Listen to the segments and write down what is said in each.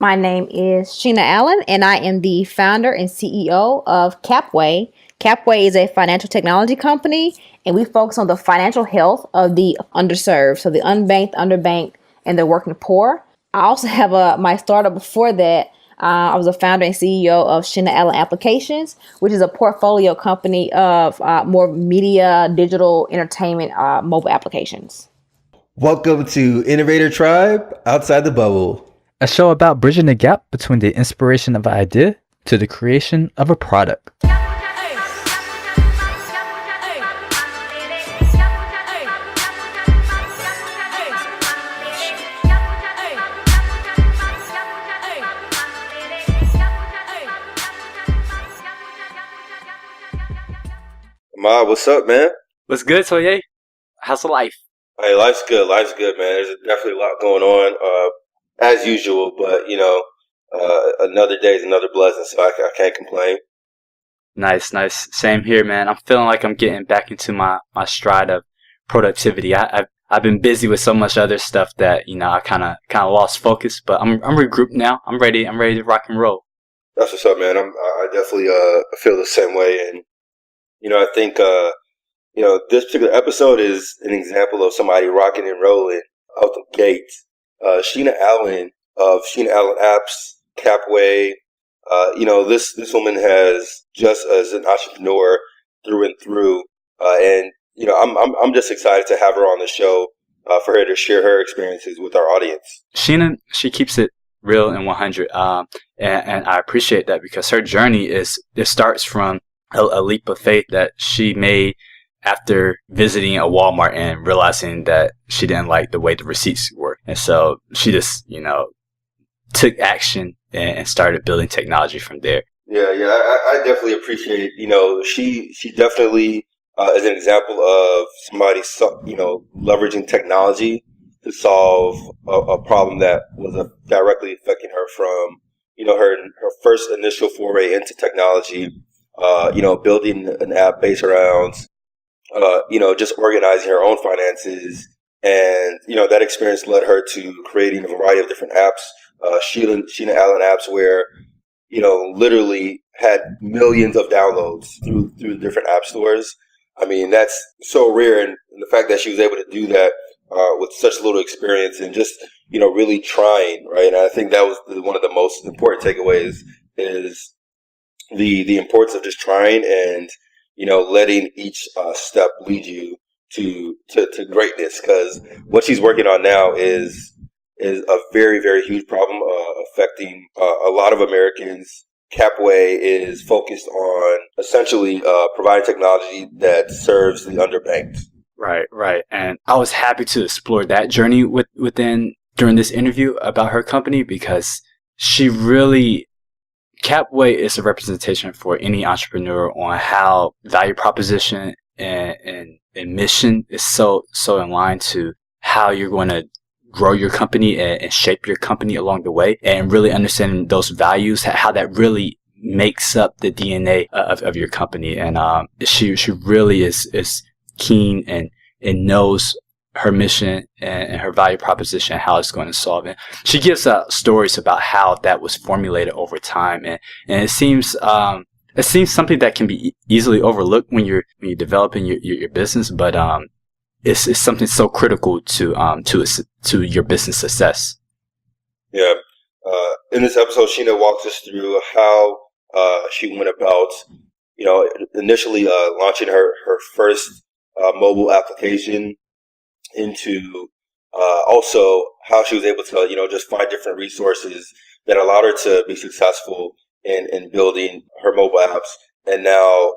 My name is Sheena Allen, and I am the founder and CEO of Capway. Capway is a financial technology company, and we focus on the financial health of the underserved, so the unbanked, underbanked, and the working poor. I also have my startup before that. I was a founder and CEO of Sheena Allen Applications, which is a portfolio company of more media, digital, entertainment, mobile applications. Welcome to Innovator Tribe Outside the Bubble. A show about bridging the gap between the inspiration of an idea to the creation of a product. Ma, what's up, man? What's good, Toye? How's the life? Hey, life's good. Life's good, man. There's definitely a lot going on, as usual. But another day is another blessing, so I can't complain. Nice. Same here, man. I'm feeling like I'm getting back into my stride of productivity. I've been busy with so much other stuff that I kind of lost focus. But I'm regrouped now. I'm ready to rock and roll. That's what's up, man. I definitely feel the same way, and I think this particular episode is an example of somebody rocking and rolling out the gate. Sheena Allen of Sheena Allen Apps, Capway. This woman has just as an entrepreneur through and through, and I'm just excited to have her on the show for her to share her experiences with our audience. Sheena, she keeps it real and 100, and I appreciate that because her journey starts from a leap of faith that she made after visiting a Walmart and realizing that she didn't like the way the receipts were. And so she just, took action and started building technology from there. Yeah, I definitely appreciate, she definitely is an example of somebody, leveraging technology to solve a problem that was directly affecting her from, her first initial foray into technology, building an app based around just organizing her own finances. And, that experience led her to creating a variety of different apps, Sheena Allen apps, where, literally had millions of downloads through different app stores. I mean, that's so rare. And the fact that she was able to do that with such little experience and just, really trying, right? And I think that was one of the most important takeaways is the importance of just trying and, letting each step lead you to greatness. Because what she's working on now is a very, very huge problem affecting a lot of Americans. Capway is focused on essentially providing technology that serves the underbanked. Right. And I was happy to explore that journey during this interview about her company because she really... Capway is a representation for any entrepreneur on how value proposition and mission is so in line to how you're going to grow your company and shape your company along the way, and really understanding those values, how that really makes up the DNA of your company. And she really is keen and knows her mission and her value proposition, how it's going to solve it. She gives stories about how that was formulated over time, and it seems something that can be easily overlooked when you're developing your business, but it's something so critical to your business success. Yeah. In this episode, Sheena walks us through how she went about, initially launching her first mobile application, into also how she was able to, just find different resources that allowed her to be successful in building her mobile apps. And now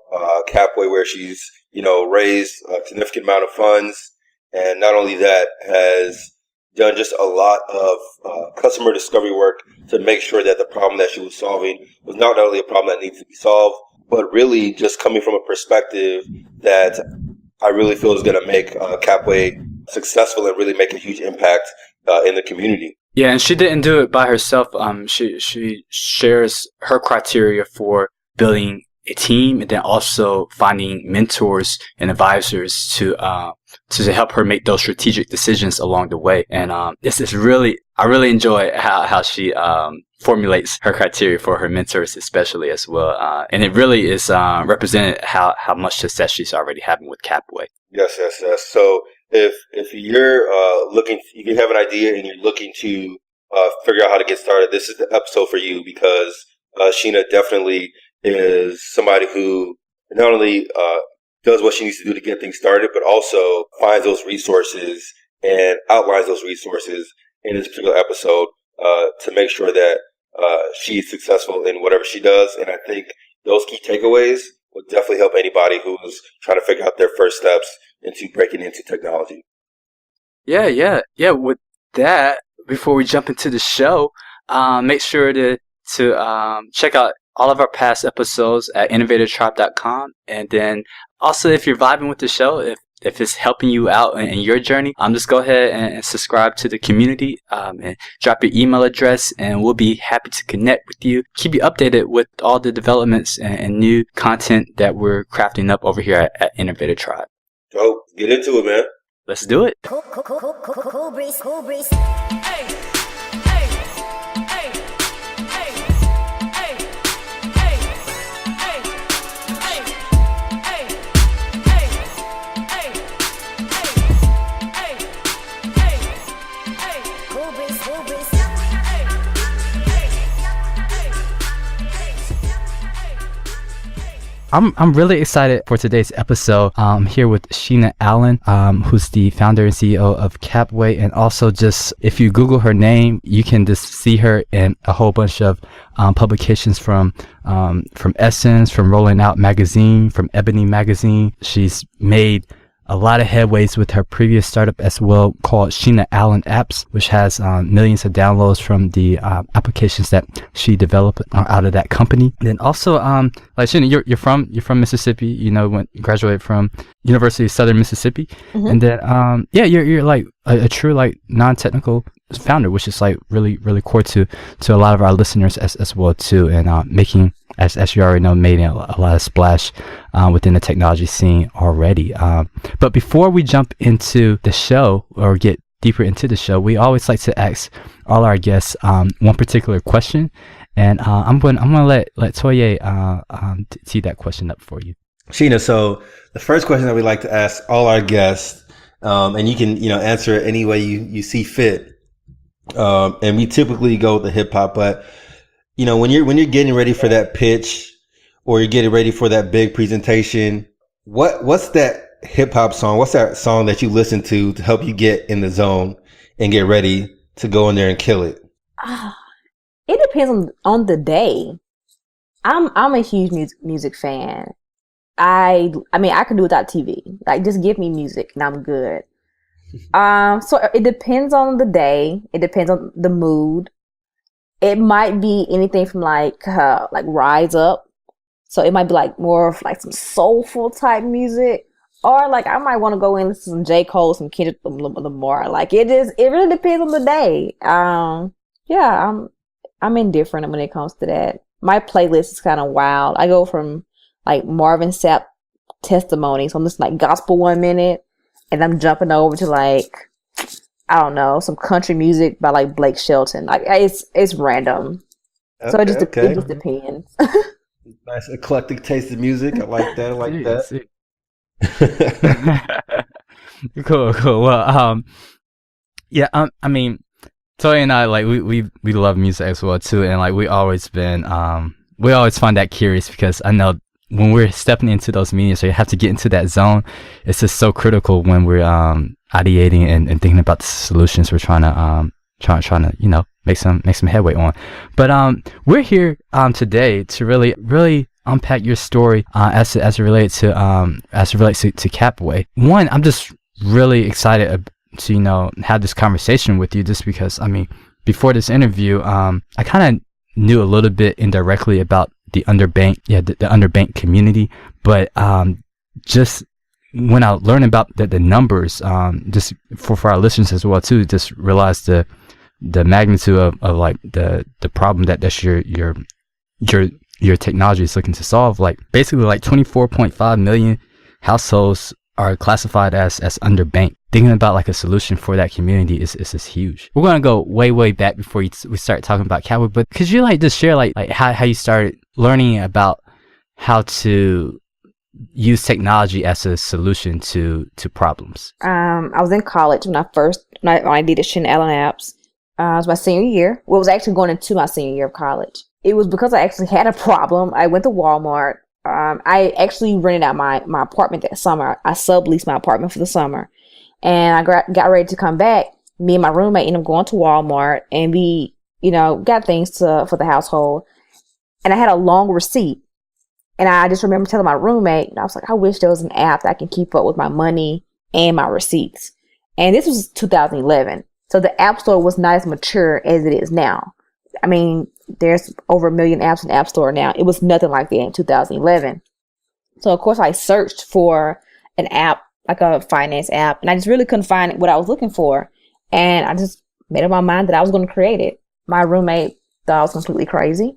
Capway, where she's, raised a significant amount of funds. And not only that, has done just a lot of customer discovery work to make sure that the problem that she was solving was not only a problem that needs to be solved, but really just coming from a perspective that I really feel is going to make Capway successful and really make a huge impact in the community. Yeah, and she didn't do it by herself. She shares her criteria for building a team, and then also finding mentors and advisors to help her make those strategic decisions along the way. And it's really I really enjoy how she formulates her criteria for her mentors, especially as well. And it really is represented how much success she's already having with Capway. Yes. So if you're looking, you have an idea and you're looking to figure out how to get started, this is the episode for you, because Sheena definitely is somebody who not only does what she needs to do to get things started, but also finds those resources and outlines those resources in this particular episode to make sure that she's successful in whatever she does. And I think those key takeaways would definitely help anybody who's trying to figure out their first steps into breaking into technology. Yeah. With that, before we jump into the show, make sure to check out all of our past episodes at innovatortribe.com. And then also, if you're vibing with the show, if it's helping you out in your journey, just go ahead and subscribe to the community and drop your email address, and we'll be happy to connect with you, keep you updated with all the developments and new content that we're crafting up over here at Innovator Tribe. So get into it, man. Let's do it. Cool breeze. I'm really excited for today's episode. I'm here with Sheena Allen, who's the founder and CEO of Capway, and also just if you Google her name, you can just see her in a whole bunch of publications from Essence, from Rolling Out Magazine, from Ebony Magazine. She's made a lot of headways with her previous startup as well, called Sheena Allen Apps, which has millions of downloads from the applications that she developed out of that company. And then also, like Sheena, you're from Mississippi. You know, went graduated from University of Southern Mississippi, and then you're like a true like non-technical founder, which is like really core to a lot of our listeners as well too, and making, as you already know, made a lot of splash within the technology scene already. But before we jump into the show or get deeper into the show, we always like to ask all our guests one particular question, and I'm gonna let Toye tee that question up for you. Sheena, so the first question that we like to ask all our guests, and you can answer it any way you see fit. And we typically go with the hip hop, but when you're getting ready for that pitch or you're getting ready for that big presentation, what's that hip hop song? What's that song that you listen to help you get in the zone and get ready to go in there and kill it? It depends on the day. I'm a huge music fan. I mean, I can do without TV. Like, just give me music and I'm good. So it depends on the day. It depends on the mood. It might be anything from like Rise Up. So it might be like more of like some soulful type music, or like I might want to go in to some J. Cole, some Kendrick Lamar. Like it really depends on the day. I'm indifferent when it comes to that. My playlist is kind of wild. I go from like Marvin Sapp Testimony, so I'm just like gospel 1 minute. And I'm jumping over to like, I don't know, some country music by like Blake Shelton. Like it's random. Okay, so it just depends. Nice eclectic taste of music. I like that. Cool. Well, I mean, Toy and I, like we love music as well too, and like we always find that curious, because I know when we're stepping into those meetings, so you have to get into that zone. It's just so critical when we're ideating and thinking about the solutions we're trying to make some headway on. But we're here today to really unpack your story as it relates to Capway. One, I'm just really excited to have this conversation with you, just because I mean, before this interview, I kind of knew a little bit indirectly about the underbanked community, but just when I learned about the numbers, just for our listeners as well too, just realized the magnitude of like the problem that's your technology is looking to solve. Like basically like 24.5 million households are classified as underbanked. Thinking about like a solution for that community is huge. We're gonna go way back before we start talking about Cowboy, but could you like just share like how you started learning about how to use technology as a solution to problems? I was in college when I did the Sheena Allen apps. It was my senior year. Well, it was actually going into my senior year of college. It was because I actually had a problem. I went to Walmart. I actually rented out my apartment that summer. I subleased my apartment for the summer. And I got ready to come back. Me and my roommate ended up going to Walmart, and we, got things for the household. And I had a long receipt. And I just remember telling my roommate, I was like, I wish there was an app that I can keep up with my money and my receipts. And this was 2011. So the App Store was not as mature as it is now. I mean, there's over 1 million apps in the App Store now. It was nothing like that in 2011. So, of course, I searched for an app, like a finance app, and I just really couldn't find what I was looking for. And I just made up my mind that I was going to create it. My roommate thought I was completely crazy.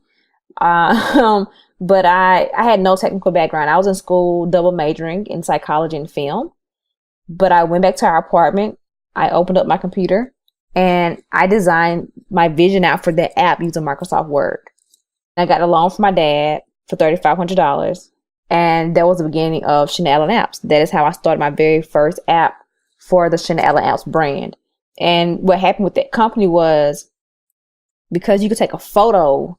But I had no technical background. I was in school double majoring in psychology and film. But I went back to our apartment. I opened up my computer and I designed my vision out for that app using Microsoft Word. I got a loan from my dad for $3,500. And that was the beginning of Sheena Allen Apps. That is how I started my very first app for the Sheena Allen Apps brand. And what happened with that company was, because you could take a photo,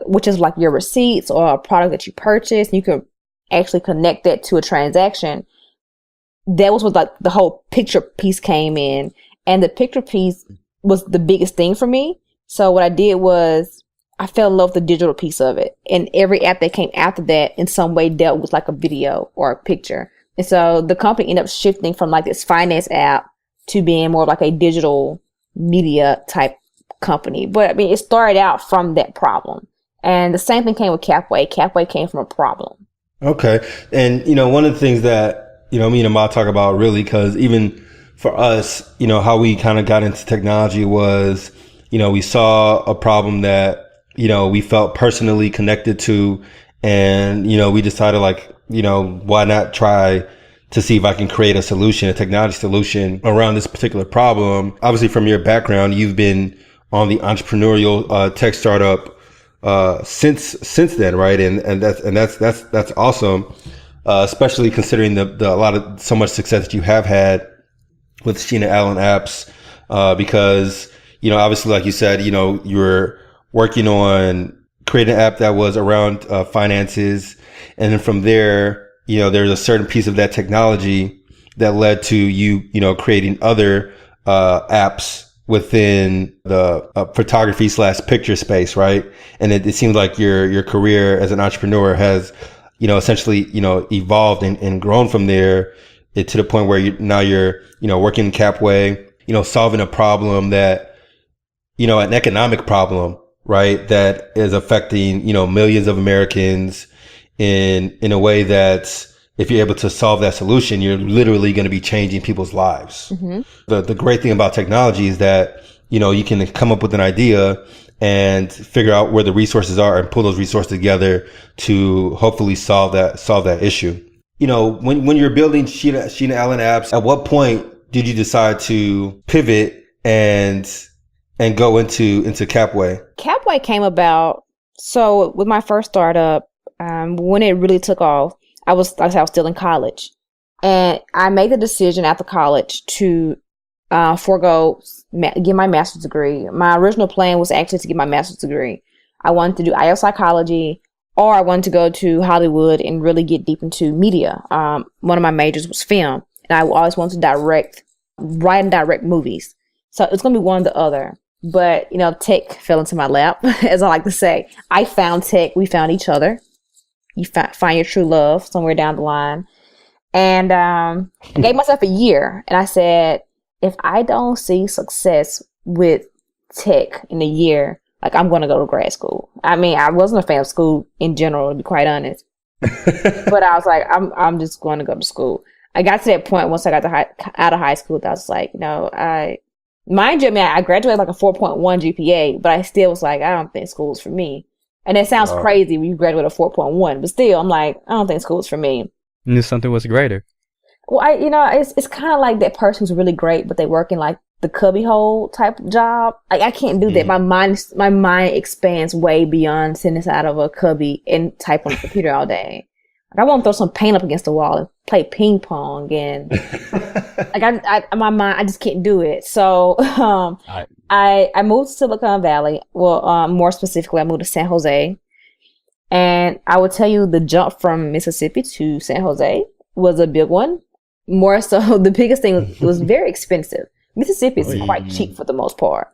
which is like your receipts or a product that you purchased, you could actually connect that to a transaction. That was what like the whole picture piece came in. And the picture piece was the biggest thing for me. So what I did was I fell in love with the digital piece of it. And every app that came after that in some way dealt with like a video or a picture. And so the company ended up shifting from like this finance app to being more of like a digital media type company. But I mean, it started out from that problem. And the same thing came with Capway. Capway came from a problem. Okay. And, one of the things that, me and Amal talk about really, because even for us, how we kind of got into technology was, we saw a problem that, we felt personally connected to. And, we decided why not try to see if I can create a solution, a technology solution around this particular problem. Obviously, from your background, you've been on the entrepreneurial tech startup since then, right? And that's awesome, especially considering so much success that you have had with Sheena Allen Apps, because obviously, like you said, you were working on creating an app that was around finances, and then from there, there's a certain piece of that technology that led to you creating other apps within the photography / picture space, right? And it seems like your career as an entrepreneur has, essentially, evolved and grown from there to the point where you're working in Capway, solving a problem that, an economic problem, right? That is affecting, millions of Americans in a way that if you're able to solve that solution, you're literally going to be changing people's lives. Mm-hmm. The great thing about technology is that, you can come up with an idea and figure out where the resources are and pull those resources together to hopefully solve that issue. When you're building Sheena Allen Apps, at what point did you decide to pivot and go into Capway? Capway came about, so with my first startup, when it really took off, I was still in college, and I made the decision after college to get my master's degree. My original plan was actually to get my master's degree. I wanted to do IO psychology, or I wanted to go to Hollywood and really get deep into media. One of my majors was film, and I always wanted to write and direct movies. So it's going to be one or the other. But, tech fell into my lap, as I like to say. I found tech. We found each other. You find your true love somewhere down the line. And I gave myself a year. And I said, if I don't see success with tech in a year, I'm going to go to grad school. I mean, I wasn't a fan of school in general, to be quite honest. But I was like, I'm just going to go to school. I got to that point once I got out of high school that I was like, mind you, I graduated like a 4.1 GPA, but I still was like, I don't think school's for me. And it sounds crazy when you graduate a 4.1, but still, I'm like, I don't think school's for me. You knew something was greater. Well, it's kind of like that person who's really great, but they work in like the cubbyhole type job. Like I can't do that. My mind expands way beyond sitting inside of a cubby and type on the computer all day. Like I want to throw some paint up against the wall and play ping pong, and like my mind, I just can't do it. So I moved to Silicon Valley. Well, more specifically, I moved to San Jose, and I would tell you the jump from Mississippi to San Jose was a big one. More so, the biggest thing was very expensive. Mississippi is quite cheap for the most part.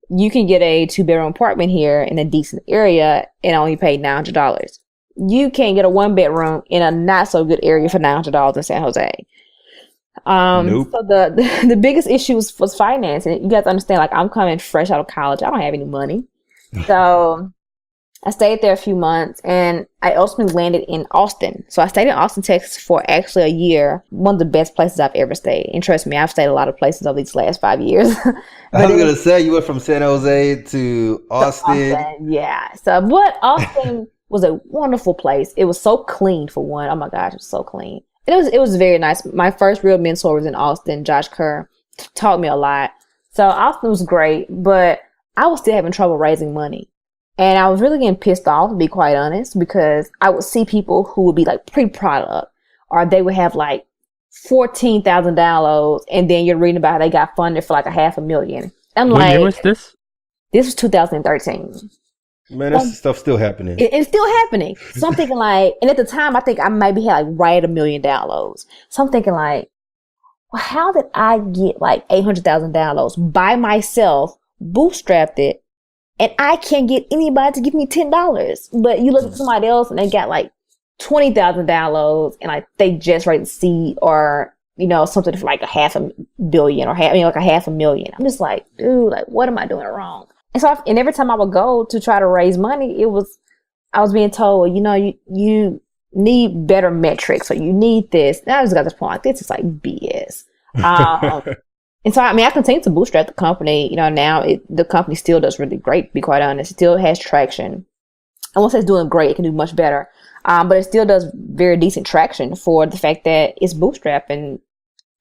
You can get a 2-bedroom apartment here in a decent area and only pay $900. You can't get a 1-bedroom in a not so good area for $900 in San Jose. Nope. So the biggest issue was financing. You guys understand, like I'm coming fresh out of college. I don't have any money. So I stayed there a few months and I ultimately landed in Austin. So I stayed in Austin, Texas for actually a year. One of the best places I've ever stayed. And trust me, I've stayed a lot of places over these last 5 years. I was going to say, you went from San Jose to Austin. Yeah. But Austin was a wonderful place. It was so clean for one. Oh my gosh, it was so clean. It was very nice. My first real mentor was in Austin. Josh Kerr taught me a lot. So Austin was great, but I was still having trouble raising money. And I was really getting pissed off, to be quite honest, because I would see people who would be like pre-product, or they would have like 14,000 downloads, and then you're reading about how they got funded for like $500,000. I'm What like, year was this? This was 2013. Man, that stuff's still happening. It's still happening. So I'm thinking like, and at the time, I think I maybe had like right 1 million downloads. So I'm thinking like, well, how did I get like 800,000 downloads by myself, bootstrapped it, and I can't get anybody to give me $10? But you look at somebody else and they got like 20,000 downloads and like they just raised seed or, something for like $500 million or like $500,000. I'm just like, dude, like what am I doing wrong? And so and every time I would go to try to raise money, I was being told, you need better metrics or you need this. And I just got this point, like, this is like BS. And so, I continue to bootstrap the company. Now the company still does really great, to be quite honest. It still has traction. I won't say it's doing great. It can do much better. But it still does very decent traction for the fact that it's bootstrap and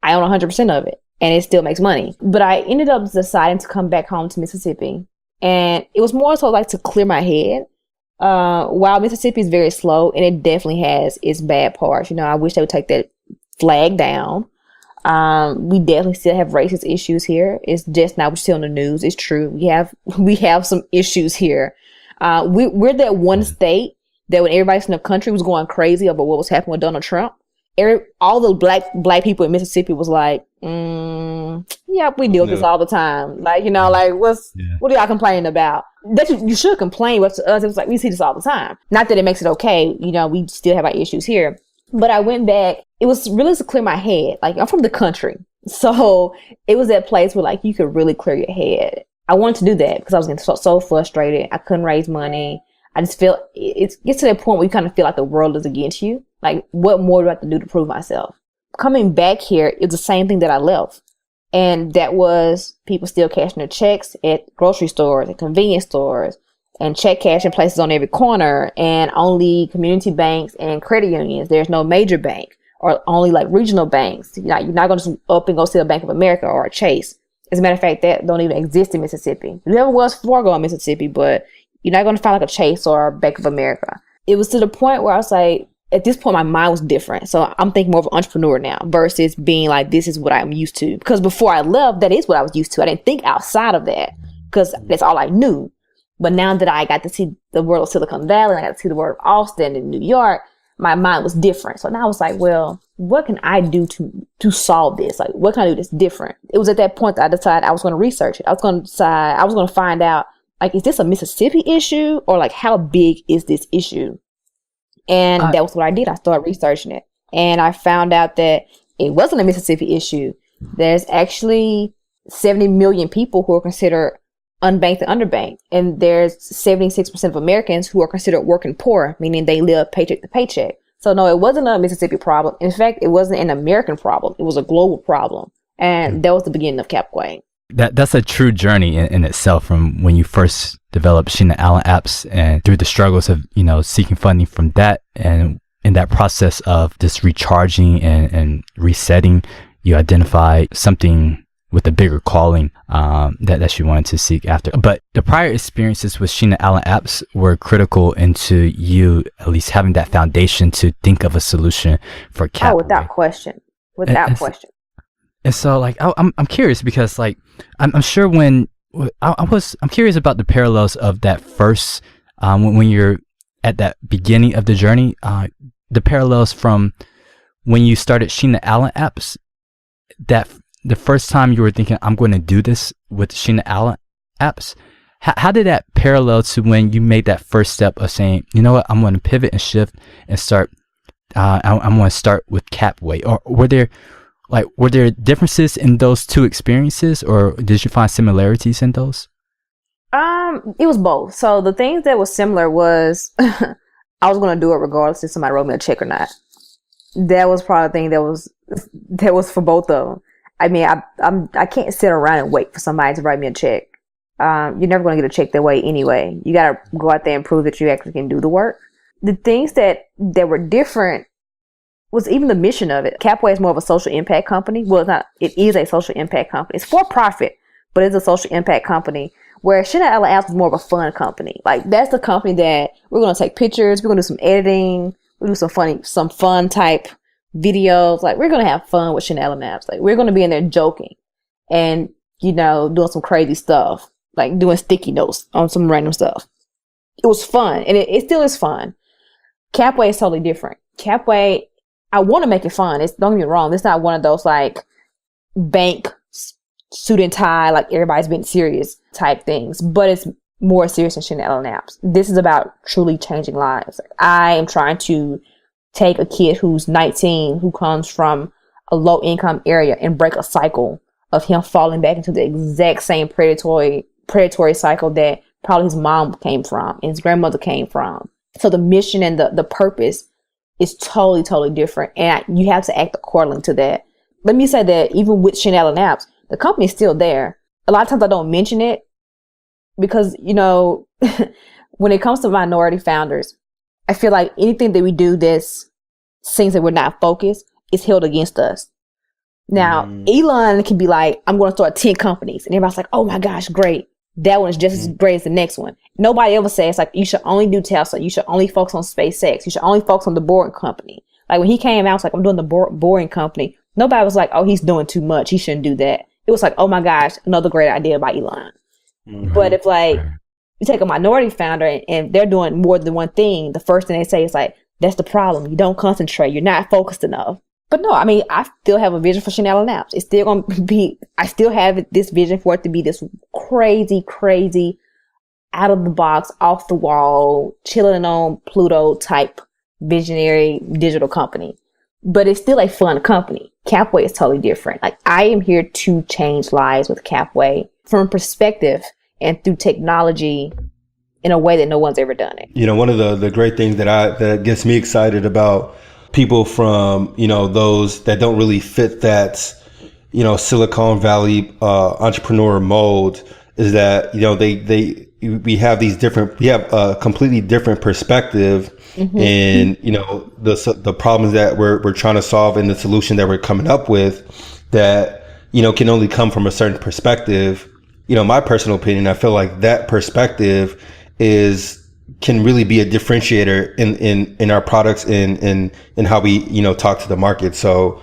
I own 100% of it and it still makes money. But I ended up deciding to come back home to Mississippi. And it was more so like to clear my head. While Mississippi is very slow and it definitely has its bad parts, I wish they would take that flag down. We definitely still have racist issues here. It's just not still in the news. It's true. We have some issues here. We're that one state that when everybody in the country was going crazy about what was happening with Donald Trump, all the black people in Mississippi was like, yeah, we deal with this all the time. Like, what are y'all complaining about? That you should complain. But to us, it was like, we see this all the time. Not that it makes it okay. We still have our issues here. But I went back. It was really to clear my head. Like, I'm from the country. So it was that place where, like, you could really clear your head. I wanted to do that because I was getting so frustrated. I couldn't raise money. I just feel it gets to that point where you kind of feel like the world is against you. Like, what more do I have to do to prove myself? Coming back here, it's the same thing that I left. And that was people still cashing their checks at grocery stores and convenience stores and check cashing places on every corner and only community banks and credit unions. There's no major bank or only like regional banks. You're not going to just up and go see a Bank of America or a Chase. As a matter of fact, that don't even exist in Mississippi. There never was Fargo in Mississippi, but you're not going to find like a Chase or a Bank of America. It was to the point where I was like, at this point, my mind was different. So I'm thinking more of an entrepreneur now versus being like, this is what I'm used to. Because before I left, that is what I was used to. I didn't think outside of that because that's all I knew. But now that I got to see the world of Silicon Valley, and I got to see the world of Austin and New York, my mind was different. So now I was like, well, what can I do to solve this? Like, what can I do that's different? It was at that point that I decided I was going to research it. I was going to find out, like, is this a Mississippi issue or like how big is this issue? And that was what I did. I started researching it. And I found out that it wasn't a Mississippi issue. There's actually 70 million people who are considered unbanked and underbanked. And there's 76% of Americans who are considered working poor, meaning they live paycheck to paycheck. So no, it wasn't a Mississippi problem. In fact, it wasn't an American problem. It was a global problem. And that was the beginning of Capway. That's a true journey in itself, from when you first developed Sheena Allen apps and through the struggles of, seeking funding from that, and in that process of just recharging and resetting, you identify something with a bigger calling that you wanted to seek after. But the prior experiences with Sheena Allen apps were critical into you at least having that foundation to think of a solution for Capway. Oh, without question. Without question. And so, like, I'm curious because, like, I'm sure when I'm curious about the parallels of that first when you're at that beginning of the journey, the parallels from when you started Sheena Allen apps, that the first time you were thinking, I'm going to do this with Sheena Allen apps. How did that parallel to when you made that first step of saying, you know what, I'm going to pivot and shift and start, I'm going to start with Capway? Or were there differences in those two experiences, or did you find similarities in those? It was both. So the things that was similar was I was going to do it regardless if somebody wrote me a check or not. That was probably the thing that was for both of them. I mean, I can't sit around and wait for somebody to write me a check. You're never going to get a check that way anyway. You got to go out there and prove that you actually can do the work. The things that were different was even the mission of it. Capway is more of a social impact company. Well, it's not. It is a social impact company. It's for profit, but it's a social impact company. Where Sheena Allen Apps was more of a fun company. Like, that's the company that we're going to take pictures. We're going to do some editing. We'll do some fun type videos. Like, we're going to have fun with Sheena Allen Apps. Like, we're going to be in there joking and, doing some crazy stuff, like doing sticky notes on some random stuff. It was fun, and it still is fun. Capway is totally different. Capway, I want to make it fun. Don't get me wrong. It's not one of those like bank suit and tie, like everybody's being serious type things, but it's more serious than Sheena Allen Apps. This is about truly changing lives. I am trying to take a kid who's 19, who comes from a low income area, and break a cycle of him falling back into the exact same predatory cycle that probably his mom came from and his grandmother came from. So the mission and the purpose is totally, totally different. And you have to act accordingly to that. Let me say that even with Sheena Allen Apps, the company's still there. A lot of times I don't mention it because, when it comes to minority founders, I feel like anything that we do that seems that we're not focused is held against us. Now, Elon can be like, I'm going to start 10 companies. And everybody's like, oh my gosh, great. That one is just as great as the next one. Nobody ever says, like, you should only do Tesla. You should only focus on SpaceX. You should only focus on the Boring Company. Like, when he came out, it's like, I'm doing the Boring Company. Nobody was like, oh, he's doing too much. He shouldn't do that. It was like, oh my gosh, another great idea by Elon. Mm-hmm. But if you take a minority founder and they're doing more than one thing, the first thing they say is like, that's the problem. You don't concentrate. You're not focused enough. But no, I mean, I still have a vision for Sheena Allen Apps. It's still going to be, I still have this vision for it to be this crazy, crazy, out of the box, off the wall, chilling on Pluto type visionary digital company. But it's still a fun company. Capway is totally different. Like, I am here to change lives with Capway from perspective and through technology in a way that no one's ever done it. One of the great things that gets me excited about people from, those that don't really fit that, Silicon Valley entrepreneur mold is that, we have a completely different perspective. Mm-hmm. And the problems that we're trying to solve and the solution that we're coming up with that can only come from a certain perspective. My personal opinion, I feel like that perspective can really be a differentiator in our products and how we talk to the market. So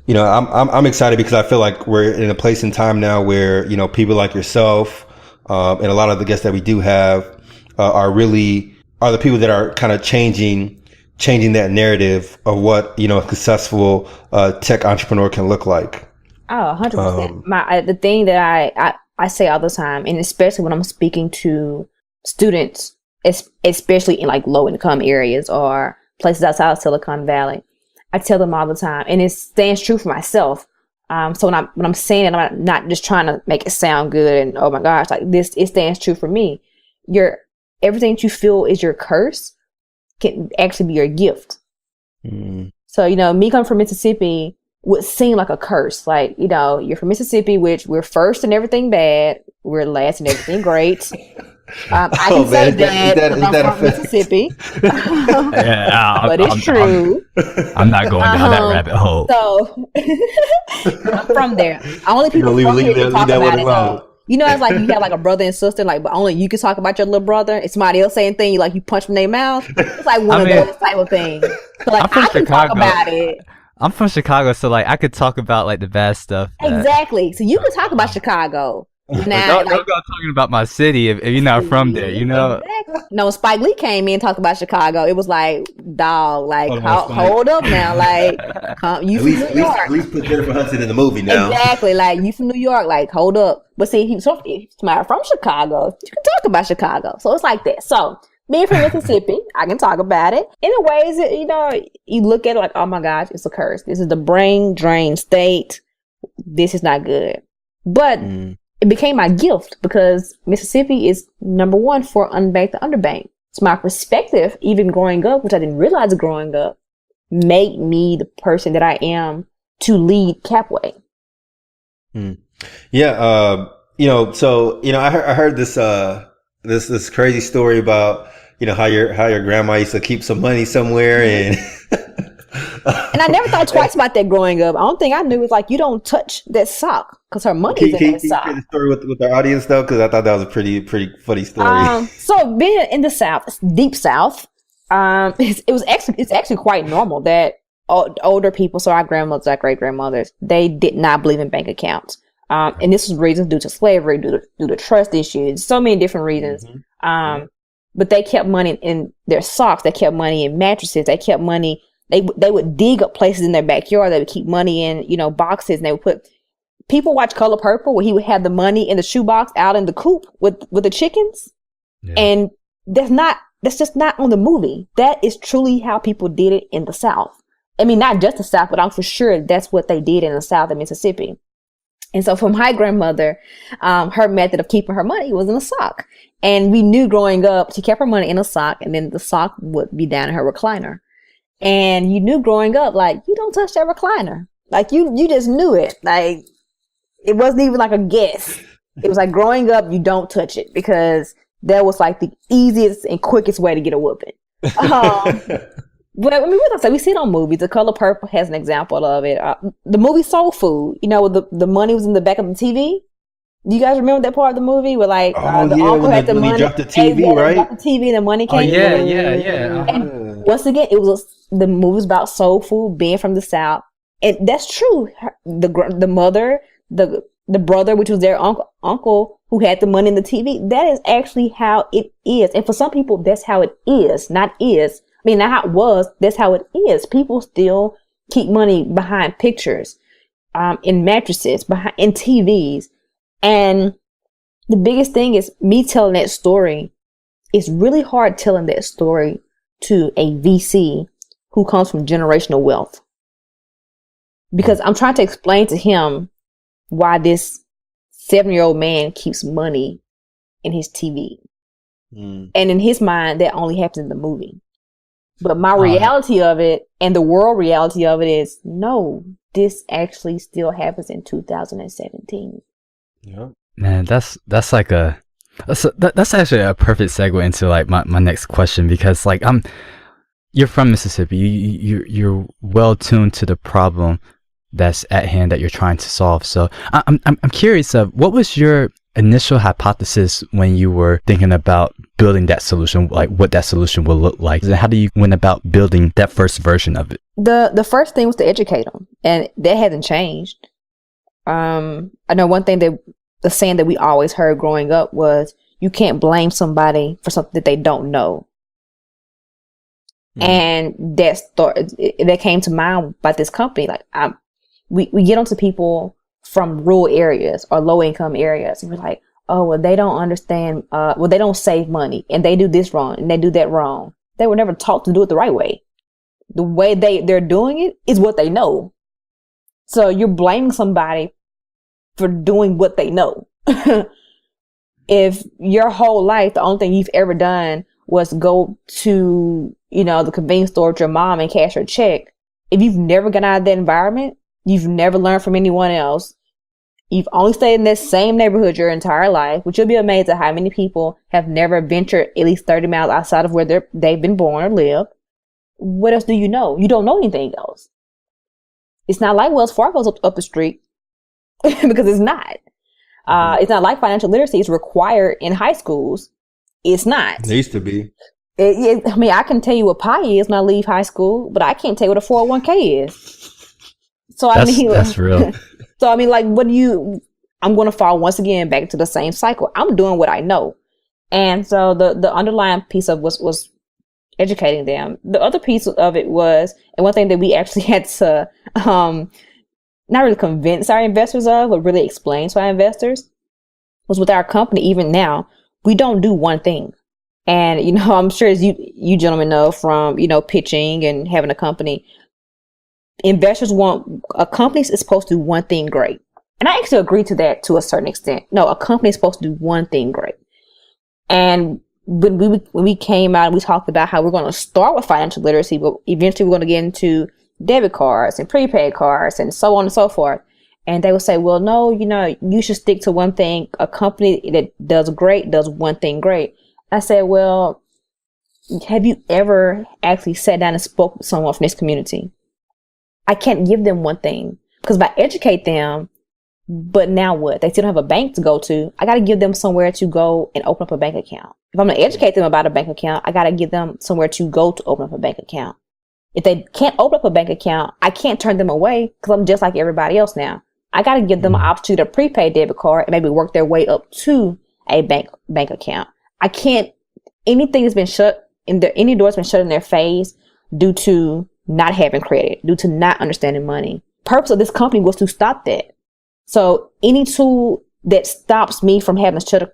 I'm excited because I feel like we're in a place and time now where people like yourself and a lot of the guests that we do have are the people that are kind of changing that narrative of what a successful tech entrepreneur can look like. Oh, 100%. The thing that I say all the time, and especially when I'm speaking to students, especially in like low income areas or places outside of Silicon Valley, I tell them all the time, and it stands true for myself. So when I'm saying it, I'm not just trying to make it sound good and oh my gosh, like this, it stands true for me. Everything that you feel is your curse can actually be your gift. Mm. So, me coming from Mississippi would seem like a curse. Like, you're from Mississippi, which we're first in everything bad. We're last in everything great. I Oh can say man, that because I'm from offensive? Mississippi, Yeah, but it's true. I'm not going down that Um, rabbit hole. so I'm from there. Only You know, people from here can leave talk that one about it alone. though. You know, it's like you have like a brother and sister, like, but only you can talk about your little brother. It's somebody else saying things like you punch from their mouth. It's like one I of mean, those type of things. So like I'm from I can talk Chicago. about it. I'm from Chicago, so like I could talk about like the bad stuff. Exactly. So you can talk about Chicago. But Now, don't like go talking about my city if you're not from there. You know. exactly. No, Spike Lee came in and talked about Chicago. It was like, dog, like Hold on, Spike. hold up now, like you from New York. At least put Jennifer Hudson in the movie now. Exactly, like you from New York, like hold up. But see, if somebody from Chicago, you can talk about Chicago. So it's like that. So being from Mississippi, I can talk about it in a ways that you look at it like, oh my gosh, it's a curse. This is the brain drain state. This is not good. But it became my gift because Mississippi is number one for unbanked to underbanked. So my perspective, even growing up, which I didn't realize growing up, made me the person that I am to lead Capway. Yeah, I heard this this crazy story about how your grandma used to keep some money somewhere and And I never thought twice about that growing up. The only thing I knew was like, you don't touch that sock because her money's in that Can you sock. share the story with our audience though? Because I thought that was a pretty funny story. So being in the South, deep South, it's actually quite normal that older people, so our grandmothers, our great grandmothers, they did not believe in bank accounts. And this was reasons due to slavery, due to trust issues, so many different reasons. But they kept money in their socks. They kept money in mattresses. They kept money. They would dig up places in their backyard. They would keep money in, boxes, and they would put. People watch Color Purple, where he would have the money in the shoebox out in the coop with the chickens, and that's just not on the movie. That is truly how people did it in the South. I mean, not just the South, but I'm for sure that's what they did in the South of Mississippi. And so for my grandmother, her method of keeping her money was in a sock. And we knew growing up, she kept her money in a sock, and then the sock would be down in her recliner. And you knew growing up, like, you don't touch that recliner. Like, you just knew it. Like, it wasn't even like a guess. It was like growing up, you don't touch it because that was like the easiest and quickest way to get a whooping. But I mean, we see it on movies. The Color Purple has an example of it. The movie Soul Food, the money was in the back of the TV. Do you guys remember that part of the movie where like the uncle had the money? He dropped the TV, right? Dropped the TV and the money came. Yeah. And once again, the movie was about soul food, being from the South, and that's true. The mother, the brother, which was their uncle who had the money in the TV. That is actually how it is, and for some people, that's how it is. Not how it was. That's how it is. People still keep money behind pictures, in mattresses, in TVs. And the biggest thing is me telling that story. It's really hard telling that story to a VC who comes from generational wealth. Because I'm trying to explain to him why this 7-year-old man keeps money in his TV. And in his mind, that only happens in the movie. But my reality of it and the world reality of it is, no, this actually still happens in 2017. Yeah. Man, that's actually a perfect segue into like my next question, because like you're from Mississippi, you're well tuned to the problem that's at hand that you're trying to solve. So I'm curious of what was your initial hypothesis when you were thinking about building that solution, like what that solution will look like, and how do you went about building that first version of it? The first thing was to educate them, and that hasn't changed. I know one thing that the saying that we always heard growing up was, you can't blame somebody for something that they don't know. And that came to mind by this company. Like, we get onto people from rural areas or low income areas, and we're like, oh, well, they don't understand. They don't save money, and they do this wrong, and they do that wrong. They were never taught to do it the right way. The way they're doing it is what they know. So you're blaming somebody for doing what they know. If your whole life, the only thing you've ever done was go to, the convenience store with your mom and cash her check, if you've never gotten out of that environment, you've never learned from anyone else, You've only stayed in that same neighborhood your entire life, which you'll be amazed at how many people have never ventured at least 30 miles outside of where they've been born or live. What else do you know? You don't know anything else. It's not like Wells Fargo's up the street because it's not. It's not like financial literacy is required in high schools. It's not. It used to be. I mean, I can tell you what pi is when I leave high school, but I can't tell you what a 401k is. So That's real. So I mean, like, I'm going to fall once again back into the same cycle. I'm doing what I know. And so the underlying piece of was educating them. The other piece of it was, and one thing that we actually had to, not really convince our investors of, but really explain to our investors, was with our company, even now, we don't do one thing. And, you know, I'm sure as you gentlemen know from, you know, pitching and having a company, investors want a company is supposed to do one thing great. And I actually agree to that to a certain extent. No, a company is supposed to do one thing great. And when we came out and we talked about how we're going to start with financial literacy, but eventually we're going to get into debit cards and prepaid cards and so on and so forth. And they would say, well, no, you know, you should stick to one thing. A company that does great does one thing great. I said, well, have you ever actually sat down and spoke with someone from this community? I can't give them one thing because if I educate them, but now what? They still don't have a bank to go to. I got to give them somewhere to go and open up a bank account. If I'm going to educate them about a bank account, I got to give them somewhere to go to open up a bank account. If they can't open up a bank account, I can't turn them away because I'm just like everybody else now. I got to give them an opportunity to prepaid debit card and maybe work their way up to a bank account. I can't, anything that's been shut any door's been shut in their face due to not having credit, due to not understanding money. Purpose of this company was to stop that. So any tool that stops me from having to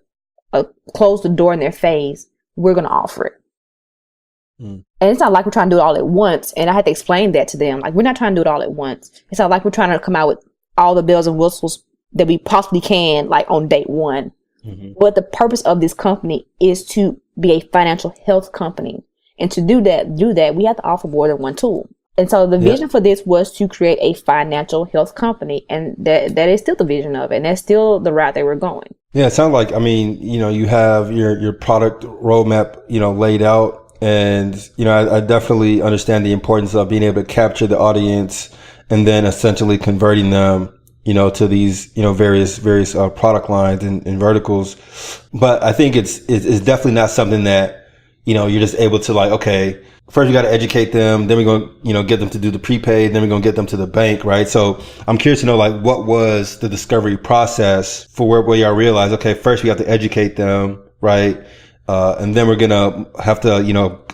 close the door in their face, we're going to offer it. And it's not like we're trying to do it all at once. And I had to explain that to them. Like, we're not trying to do it all at once. It's not like we're trying to come out with all the bells and whistles that we possibly can, like on day one. But the purpose of this company is to be a financial health company. And to do that, we have to offer more than one tool. And so the vision for this was to create a financial health company. And that is still the vision of it. And that's still the route they were going. Yeah, it sounds like, I mean, you know, you have your product roadmap, you know, laid out. And, you know, I definitely understand the importance of being able to capture the audience and then essentially converting them, you know, to these, you know, various product lines and verticals. But I think it's definitely not something that, you know, you're just able to like, okay, first you got to educate them, then we're going to, you know, get them to do the prepaid, then we're going to get them to the bank, right? So I'm curious to know, like, what was the discovery process for where y'all realized, okay, first we have to educate them, right? And then we're going to have to, you know,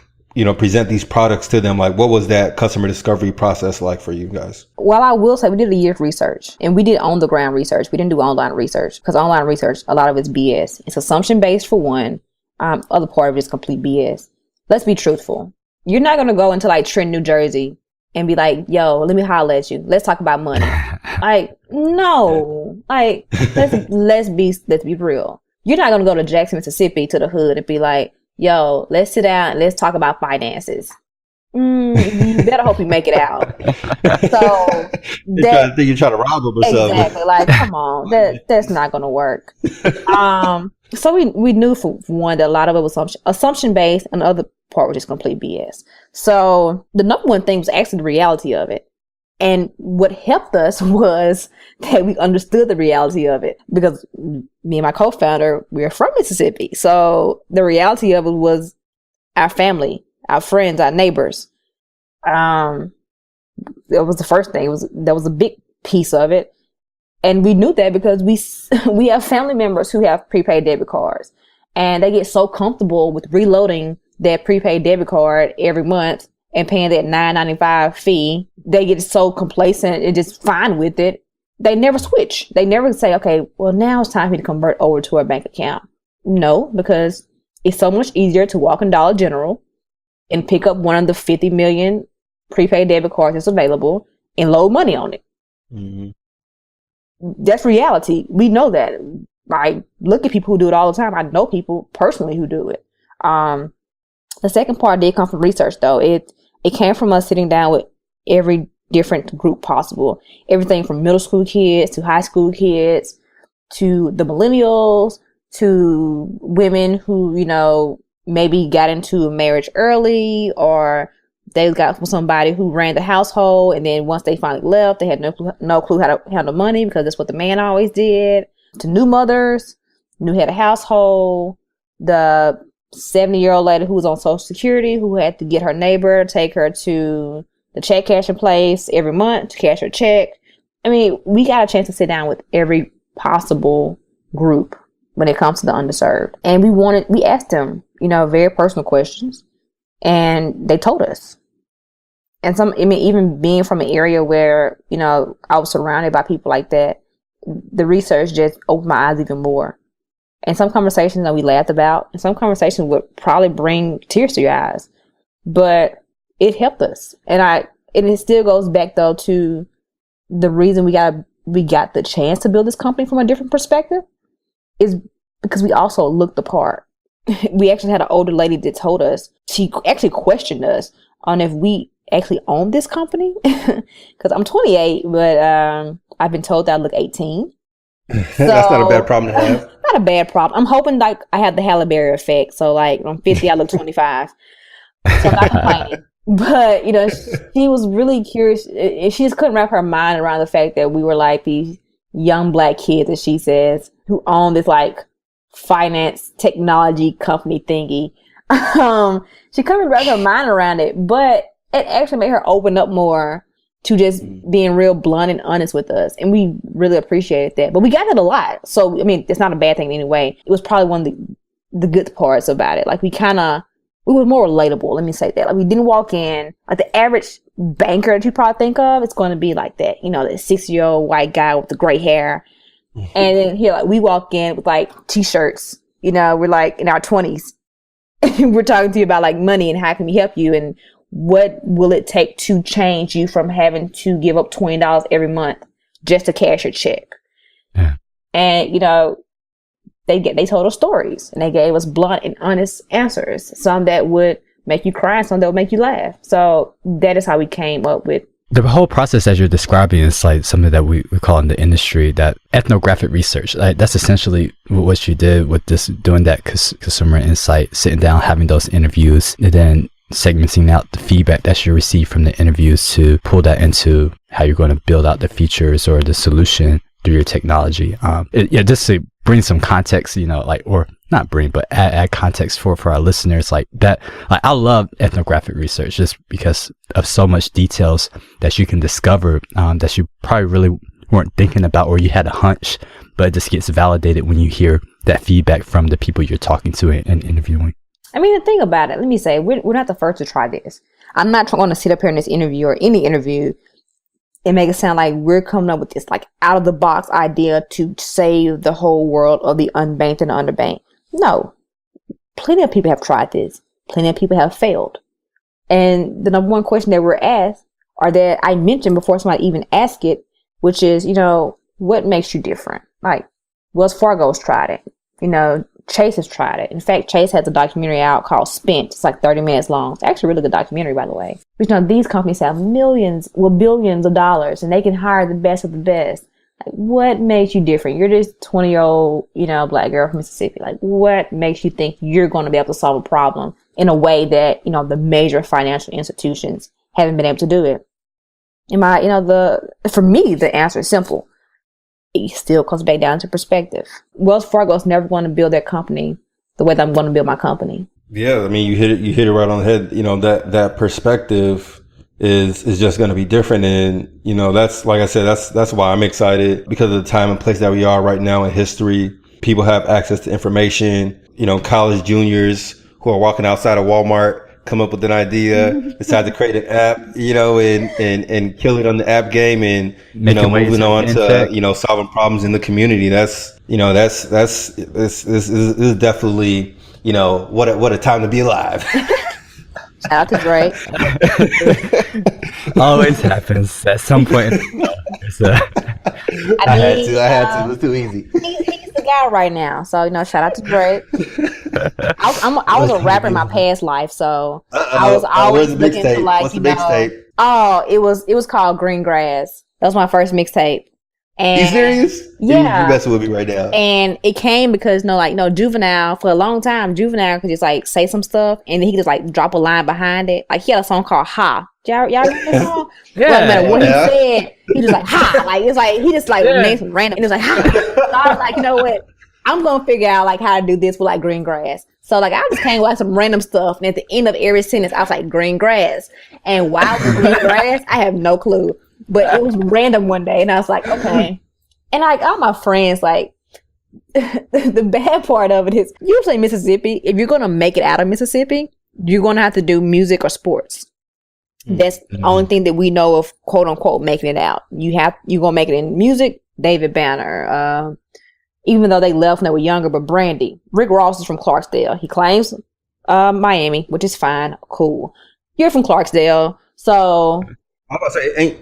present these products to them. Like, what was that customer discovery process like for you guys? Well, I will say we did a year of research, and we did on the ground research. We didn't do online research because online research, a lot of it's BS. It's assumption based for one. Other part of it is complete BS. Let's be truthful. You're not going to go into like Trenton, New Jersey and be like, yo, let me holler at you. Let's talk about money. Like, no, like, let's be real. You're not going to go to Jackson, Mississippi to the hood and be like, yo, let's sit down and let's talk about finances. You better hope you make it out. So you're trying to rob them or something. Exactly. Like, come on, that's not going to work. So we knew for one that a lot of it was assumption based, and the other part was just complete BS. So the number one thing was actually the reality of it. And what helped us was that we understood the reality of it, because me and my co-founder, we are from Mississippi. So the reality of it was our family, our friends, our neighbors. That was the first thing. That was a big piece of it. And we knew that because we have family members who have prepaid debit cards, and they get so comfortable with reloading that prepaid debit card every month and paying that $9.95 fee. They get so complacent and just fine with it. They never switch. They never say, okay, well, now it's time for me to convert over to a bank account. No, because it's so much easier to walk in Dollar General and pick up one of the 50 million prepaid debit cards that's available and load money on it. That's reality. We know that. I look at people who do it all the time. I know people personally who do it. The second part did come from research, though. It came from us sitting down with every different group possible. Everything from middle school kids to high school kids to the millennials to women who, you know, maybe got into a marriage early, or they got from somebody who ran the household, and then once they finally left, they had no clue how to handle money because that's what the man always did. To new mothers, new head of household, the 70-year-old lady who was on Social Security who had to get her neighbor to take her to the check cashing place every month to cash her check. I mean, we got a chance to sit down with every possible group when it comes to the underserved. And we asked them, you know, very personal questions, and they told us. And even being from an area where, you know, I was surrounded by people like that, the research just opened my eyes even more. And some conversations that we laughed about, and some conversations would probably bring tears to your eyes, but it helped us. And it still goes back though to the reason we got the chance to build this company from a different perspective is because we also looked the part. We actually had an older lady that told us, she actually questioned us on if we actually own this company. Because I'm 28, but I've been told that I look 18. That's not a bad problem to have. Not a bad problem. I'm hoping like I have the Halle Berry effect. So like when I'm 50, I look 25. So I'm not complaining. But, you know, she was really curious. She just couldn't wrap her mind around the fact that we were like these young black kids, as she says, who own this like finance technology company thingy. She couldn't wrap her mind around it, but it actually made her open up more to just being real blunt and honest with us. And we really appreciated that. But we got it a lot. So, I mean, it's not a bad thing in any way. It was probably one of the good parts about it. Like we were more relatable. Let me say that. Like we didn't walk in, like the average banker that you probably think of, it's going to be like that, you know, that 60-year-old white guy with the gray hair. And then here, like we walk in with like t-shirts, you know, we're like in our 20s. We're talking to you about like money and how can we help you and what will it take to change you from having to give up $20 every month just to cash your check. Yeah. And, you know, they told us stories and they gave us blunt and honest answers. Some that would make you cry and some that would make you laugh. So that is how we came up with. The whole process as you're describing is like something that we call in the industry that ethnographic research. Like that's essentially what you did with this, doing that consumer insight, sitting down, having those interviews, and then segmenting out the feedback that you receive from the interviews to pull that into how you're going to build out the features or the solution through your technology. Just to bring some context, you know, like, or not bring, but add context for our listeners like that. Like, I love ethnographic research just because of so much details that you can discover that you probably really weren't thinking about, or you had a hunch, but it just gets validated when you hear that feedback from the people you're talking to and interviewing. I mean, the thing about it, let me say, we're not the first to try this. I'm not going to sit up here in this interview or any interview and make it sound like we're coming up with this like out of the box idea to save the whole world of the unbanked and underbanked. No, plenty of people have tried this. Plenty of people have failed. And the number one question that we're asked, or that I mentioned before somebody even asked it, which is, you know, what makes you different? Like, Wells Fargo's tried it. You know, Chase has tried it. In fact, Chase has a documentary out called Spent. It's like 30 minutes long. It's actually a really good documentary, by the way. But, you know, these companies have billions of dollars, and they can hire the best of the best. Like, what makes you different? You're this 20-year-old, you know, black girl from Mississippi. Like, what makes you think you're going to be able to solve a problem in a way that, you know, the major financial institutions haven't been able to do it? For me, the answer is simple. It still comes back down to perspective. Wells Fargo is never going to build their company the way that I'm going to build my company. Yeah, I mean, you hit it right on the head. You know, that perspective is just going to be different. And, you know, that's, like I said, that's why I'm excited, because of the time and place that we are right now in history. People have access to information. You know, college juniors who are walking outside of Walmart come up with an idea, decide to create an app, you know, and kill it on the app game, and, you know, moving on to, you know, solving problems in the community. This is definitely, you know, what a time to be alive. Shout out to Drake. Always happens at some point. I had to. I had to. It was too easy. He's the guy right now. So shout out to Drake. I was a rapper in my past life, so I was always where's the looking for mixtape? like What's the mixtape? Oh, it was called Green Grass. That was my first mixtape. And You serious? Yeah. You messing with me right now. And it came because Juvenile for a long time. Juvenile could just like say some stuff, and then he could just like drop a line behind it. Like he had a song called "Ha." Y'all remember that song? Yeah. No matter what he said, he just like "Ha." Like it's like he just like named some random. And it was like "Ha." So I was like, you know what? I'm gonna figure out like how to do this with like green grass. So like I just came with like some random stuff, and at the end of every sentence, I was like green grass. And why was green grass? I have no clue. But it was random one day, and I was like, okay. And like all my friends, like the bad part of it is usually Mississippi, if you're gonna make it out of Mississippi, you're gonna have to do music or sports. That's the only thing that we know of, quote unquote, making it out. You're gonna make it in music. David Banner, even though they left when they were younger, but Brandy, Rick Ross is from Clarksdale. He claims Miami, which is fine, cool. You're from Clarksdale, so. I'm about to say,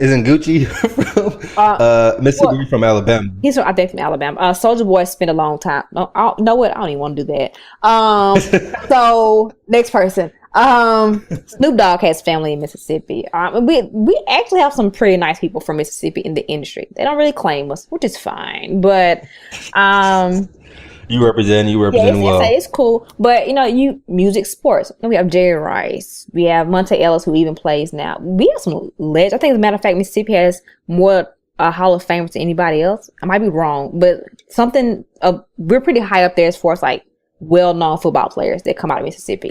isn't Gucci from Mississippi? From Alabama. I think from Alabama. Soldier Boy spent a long time. No, you know what? I don't even want to do that. So next person. Snoop Dogg has family in Mississippi. We actually have some pretty nice people from Mississippi in the industry. They don't really claim us, which is fine. But You represent well. It's cool. But music, sports. We have Jerry Rice. We have Monte Ellis, who even plays now. We have some legends. I think, as a matter of fact, Mississippi has more Hall of Famers than anybody else. I might be wrong, but we're pretty high up there as far as like well-known football players that come out of Mississippi.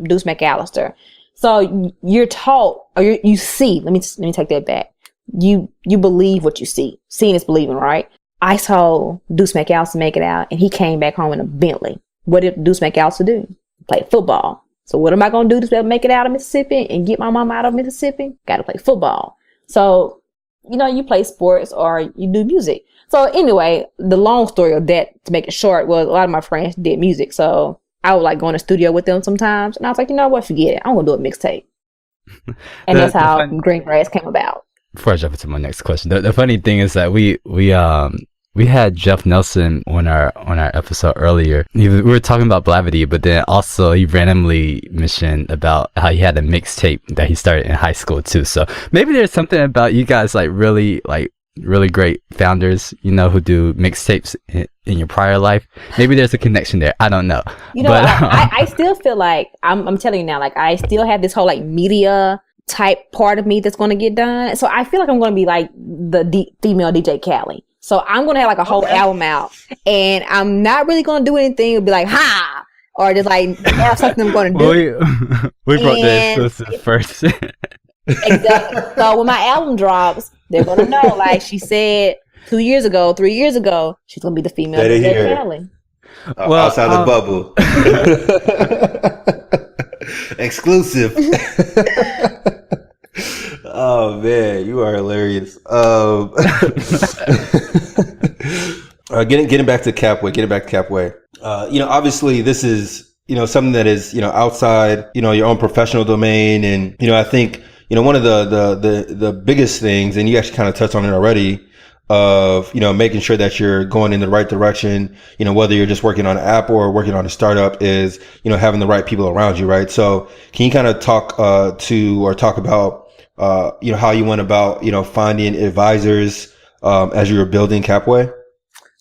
Deuce McAllister. So you're taught, or you see. Let me take that back. You believe what you see. Seeing is believing, right? I saw Deuce McAllister make it out, and he came back home in a Bentley. What did Deuce McAllister do? Play football. So what am I going to do to make it out of Mississippi and get my mom out of Mississippi? Got to play football. So, you play sports or you do music. So anyway, the long story of that, to make it short, was a lot of my friends did music. So I would like go in the studio with them sometimes. And I was like, you know what? Forget it. I'm going to do a mixtape. And that's how Green Grass came about. Before I jump into my next question, the funny thing is that we had Jeff Nelson on our episode earlier. We were talking about Blavity, but then also he randomly mentioned about how he had a mixtape that he started in high school too. So maybe there's something about you guys like really great founders, who do mixtapes in your prior life. Maybe there's a connection there. I don't know. I still feel like I'm telling you now, like I still have this whole like media type part of me that's going to get done. So I feel like I'm going to be like the female DJ Khaled. So I'm going to have like a whole album out, and I'm not really going to do anything. It'll be like, ha, or just like have something I'm going to do. We brought the exclusive first. Exactly. So when my album drops, they're going to know, like she said 3 years ago, she's going to be the female DJ Khaled. Outside the bubble. Exclusive. Oh man, you are hilarious. Getting back to Capway. Obviously this is something that is outside your own professional domain, and I think one of the biggest things, and you actually kind of touched on it already, of making sure that you're going in the right direction, whether you're just working on an app or working on a startup, is having the right people around you, right? So can you kind of talk about how you went about finding advisors as you were building Capway?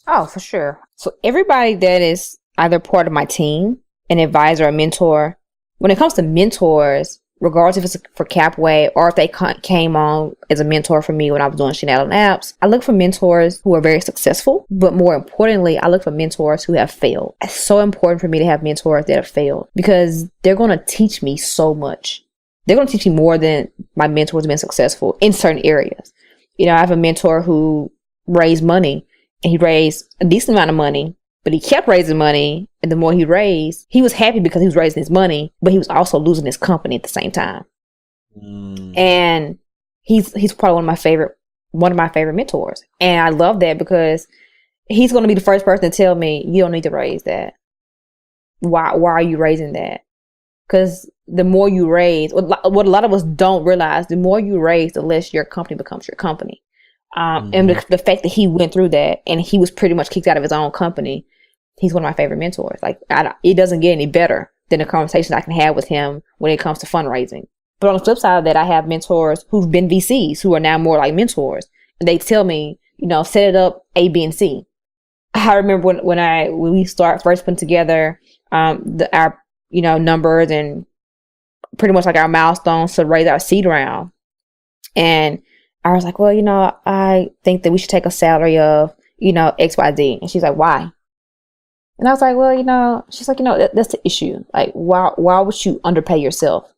Oh, for sure. So everybody that is either part of my team, an advisor, a mentor, when it comes to mentors, regardless if it's for Capway or if they came on as a mentor for me when I was doing Sheena Allen apps, I look for mentors who are very successful, but more importantly, I look for mentors who have failed. It's so important for me to have mentors that have failed, because they're going to teach me so much. They're going to teach me more than my mentors have been successful in certain areas. I have a mentor who raised money, and he raised a decent amount of money, but he kept raising money. And the more he raised, he was happy because he was raising his money, but he was also losing his company at the same time. And he's probably one of my favorite mentors. And I love that because he's going to be the first person to tell me, you don't need to raise that. Why are you raising that? Because the more you raise, what a lot of us don't realize, the more you raise, the less your company becomes your company. And the fact that he went through that and he was pretty much kicked out of his own company, he's one of my favorite mentors. Like, it doesn't get any better than the conversations I can have with him when it comes to fundraising. But on the flip side of that, I have mentors who've been VCs who are now more like mentors. And they tell me, set it up A, B, and C. I remember when we start first putting together our numbers and pretty much like our milestones to raise our seed round. And I was like, well, I think that we should take a salary of, X, Y, Z. And she's like, why? And I was like, well, she's like, that's the issue. Like, why would you underpay yourself?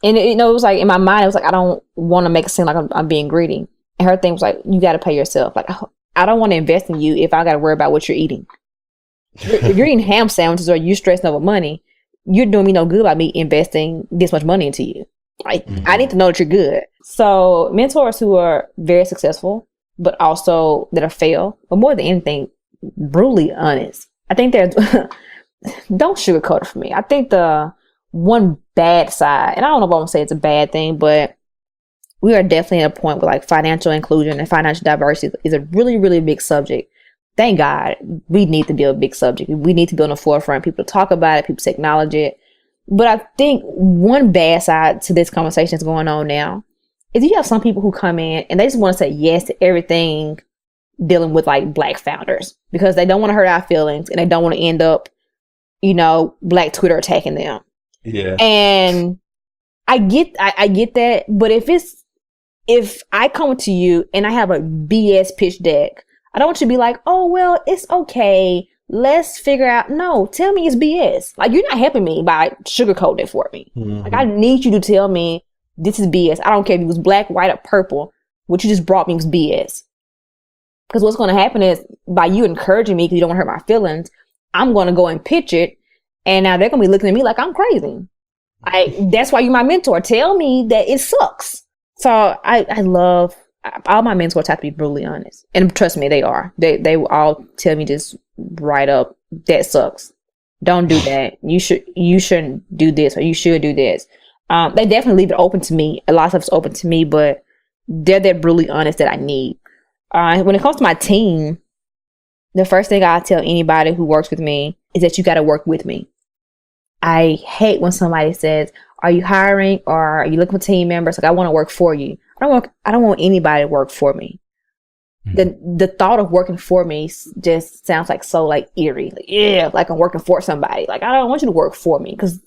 And, it was like, in my mind, it was like, I don't want to make it seem like I'm being greedy. And her thing was like, you got to pay yourself. Like, I don't want to invest in you if I got to worry about what you're eating. If you're eating ham sandwiches or you're stressing over money, you're doing me no good by me investing this much money into you. Like, I need to know that you're good. So mentors who are very successful, but also that are failed, but more than anything, brutally honest. I think there's, don't sugarcoat it for me. I think the one bad side, and I don't know if I'm going to say it's a bad thing, but we are definitely at a point where like financial inclusion and financial diversity is a really, really big subject. Thank God we need to be a big subject. We need to be on the forefront. People talk about it. People to acknowledge it. But I think one bad side to this conversation that's going on now is you have some people who come in and they just want to say yes to everything dealing with like Black founders because they don't want to hurt our feelings and they don't want to end up, Black Twitter attacking them. Yeah. And I get that. But if I come to you and I have a BS pitch deck, I don't want you to be like, oh, well, it's okay. Let's figure out. No, tell me it's BS. Like, you're not helping me by sugarcoating it for me. Mm-hmm. Like, I need you to tell me this is BS. I don't care if it was black, white, or purple. What you just brought me was BS. Because what's going to happen is by you encouraging me because you don't want to hurt my feelings, I'm going to go and pitch it. And now they're going to be looking at me like I'm crazy. That's why you're my mentor. Tell me that it sucks. So I love all my mentors have to be brutally honest. And trust me, they are. They will all tell me just right up, that sucks. Don't do that. You shouldn't do this, or you should do this. They definitely leave it open to me. A lot of stuff's open to me, but they're that brutally honest that I need. When it comes to my team, the first thing I tell anybody who works with me is that you got to work with me. I hate when somebody says, are you hiring or are you looking for team members? Like, I want to work for you. I don't want anybody to work for me. The thought of working for me just sounds like so like eerie. Like, yeah, like I'm working for somebody. Like, I don't want you to work for me because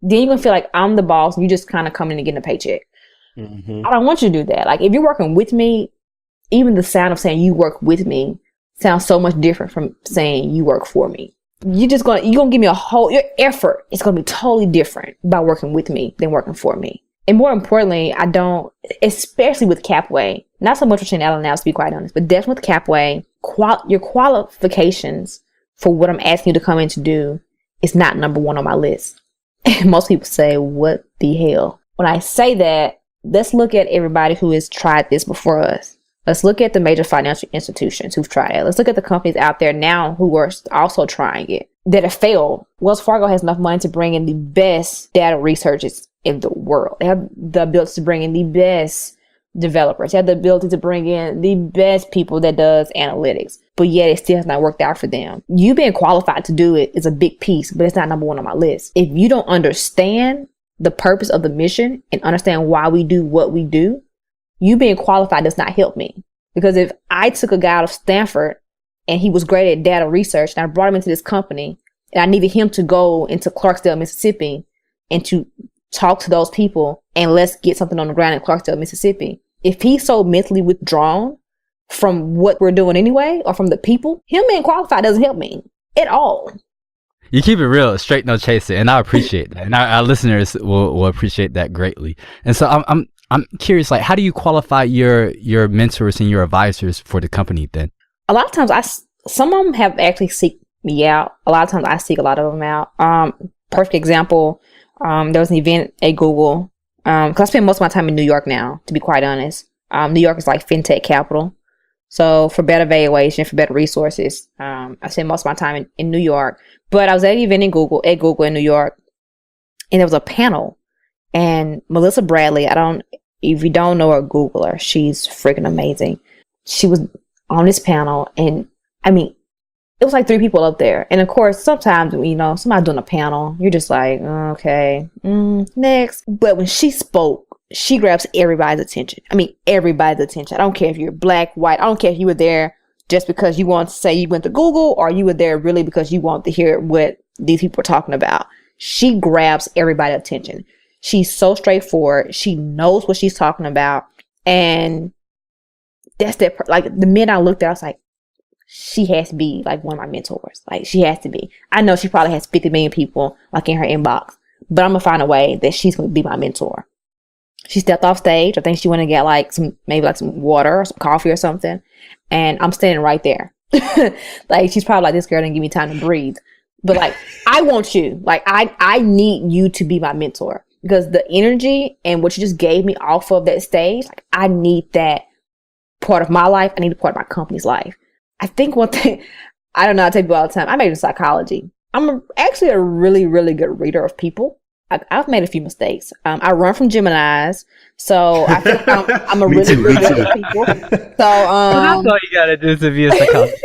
then you're going to feel like I'm the boss and you just kind of coming in and getting a paycheck. Mm-hmm. I don't want you to do that. Like, if you're working with me, even the sound of saying you work with me sounds so much different from saying you work for me. You're going to give me your effort. It's going to be totally different by working with me than working for me. And more importantly, I don't, especially with Capway, not so much with Sheena Allen now, to be quite honest, but definitely with Capway, your qualifications for what I'm asking you to come in to do is not number one on my list. And most people say, what the hell? When I say that, let's look at everybody who has tried this before us. Let's look at the major financial institutions who've tried it. Let's look at the companies out there now who are also trying it that have failed. Wells Fargo has enough money to bring in the best data researchers in the world. They have the ability to bring in the best developers. They have the ability to bring in the best people that does analytics. But yet it still has not worked out for them. You being qualified to do it is a big piece, but it's not number one on my list. If you don't understand the purpose of the mission and understand why we do what we do, you being qualified does not help me. Because if I took a guy out of Stanford and he was great at data research and I brought him into this company and I needed him to go into Clarksdale, Mississippi and to talk to those people and let's get something on the ground in Clarksdale, Mississippi. If he's so mentally withdrawn from what we're doing anyway or from the people, him being qualified doesn't help me at all. You keep it real, straight, no chaser, and I appreciate that. And our listeners will appreciate that greatly. And so I'm curious, like, how do you qualify your mentors and your advisors for the company then? A lot of times, some of them have actually seek me out. A lot of times I seek a lot of them out. Perfect example, there was an event at Google, because I spend most of my time in New York now, to be quite honest. New York is like fintech capital. So for better valuation, for better resources, I spend most of my time in New York. But I was at an event at Google in New York, and there was a panel. And Melissa Bradley, If you don't know her, Google her. She's freaking amazing. She was on this panel, and I mean, it was like 3 people up there. And of course, sometimes, you know, somebody doing a panel, you're just like, okay, next. But when she spoke, she grabs everybody's attention. I mean, everybody's attention. I don't care if you're black, white. I don't care if you were there just because you want to say you went to Google, or you were there really because you want to hear what these people are talking about. She grabs everybody's attention. She's so straightforward. She knows what she's talking about. And that's that, like, the minute I looked at, I was like, she has to be like one of my mentors. Like, she has to be. I know she probably has 50 million people like in her inbox, but I'm gonna find a way that she's gonna be my mentor. She stepped off stage. I think she went and got like some water or some coffee or something. And I'm standing right there. Like, she's probably like, this girl didn't give me time to breathe. But like, I want you. Like, I need you to be my mentor, because the energy and what you just gave me off of that stage, like, I need that part of my life. I need a part of my company's life. I think one thing, I don't know, I tell people all the time, I majored in psychology. I'm actually a really, really good reader of people. I've made a few mistakes. I run from Geminis, so I think I'm a really good reader of people. So that's all you gotta do to be a psychologist.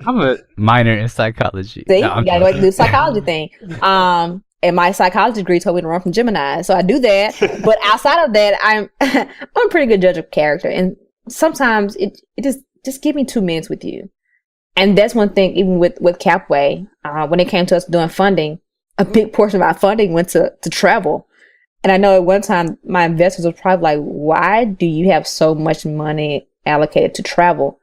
I'm a minor in psychology. See, you gotta do the psychology thing. And my psychology degree told me to run from Gemini, so I do that. But outside of that, I'm a pretty good judge of character, and sometimes it just give me 2 minutes with you. And that's one thing, even with Capway, when it came to us doing funding, a big portion of our funding went to travel. And I know at one time my investors were probably like, why do you have so much money allocated to travel?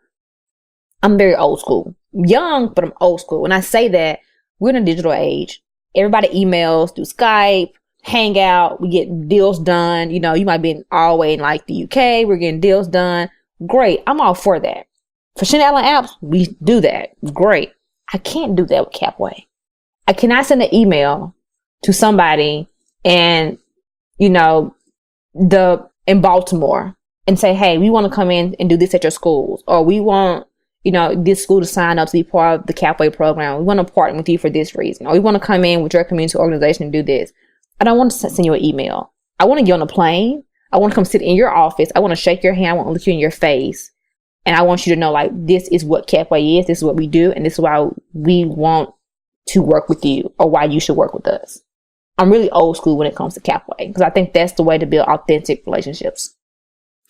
I'm very old school. Young, but I'm old school. When I say that, we're in a digital age. Everybody emails, do Skype, hang out, we get deals done. You know, you might be all the way in like the UK, we're getting deals done. Great. I'm all for that. For Sheena Allen apps, we do that. Great. I can't do that with Capway. I cannot send an email to somebody and, you know, in Baltimore and say, hey, we want to come in and do this at your schools, or we want, you know, this school to sign up to be part of the Capway program. We want to partner with you for this reason, or we want to come in with your community organization and do this. I don't want to send you an email. I want to get on a plane. I want to come sit in your office. I want to shake your hand. I want to look you in your face. And I want you to know, like, this is what Capway is. This is what we do. And this is why we want to work with you, or why you should work with us. I'm really old school when it comes to Capway, because I think that's the way to build authentic relationships,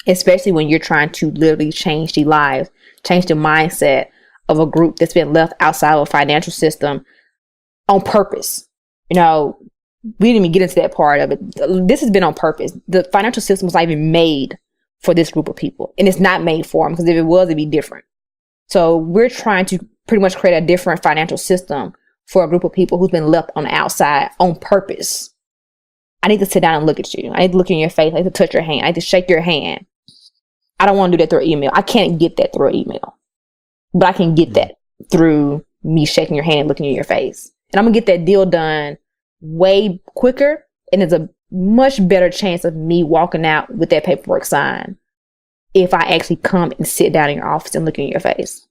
especially when you're trying to literally change the lives, change the mindset of a group that's been left outside of a financial system on purpose. You know, we didn't even get into that part of it. This has been on purpose. The financial system was not even made for this group of people, and it's not made for them, because if it was, it'd be different. So we're trying to pretty much create a different financial system for a group of people who's been left on the outside on purpose. I need to sit down and look at you. I need to look in your face. I need to touch your hand. I need to shake your hand. I don't want to do that through email. I can't get that through email, but I can get that through me shaking your hand and looking in your face. And I'm going to get that deal done way quicker. And there's a much better chance of me walking out with that paperwork signed if I actually come and sit down in your office and look in your face.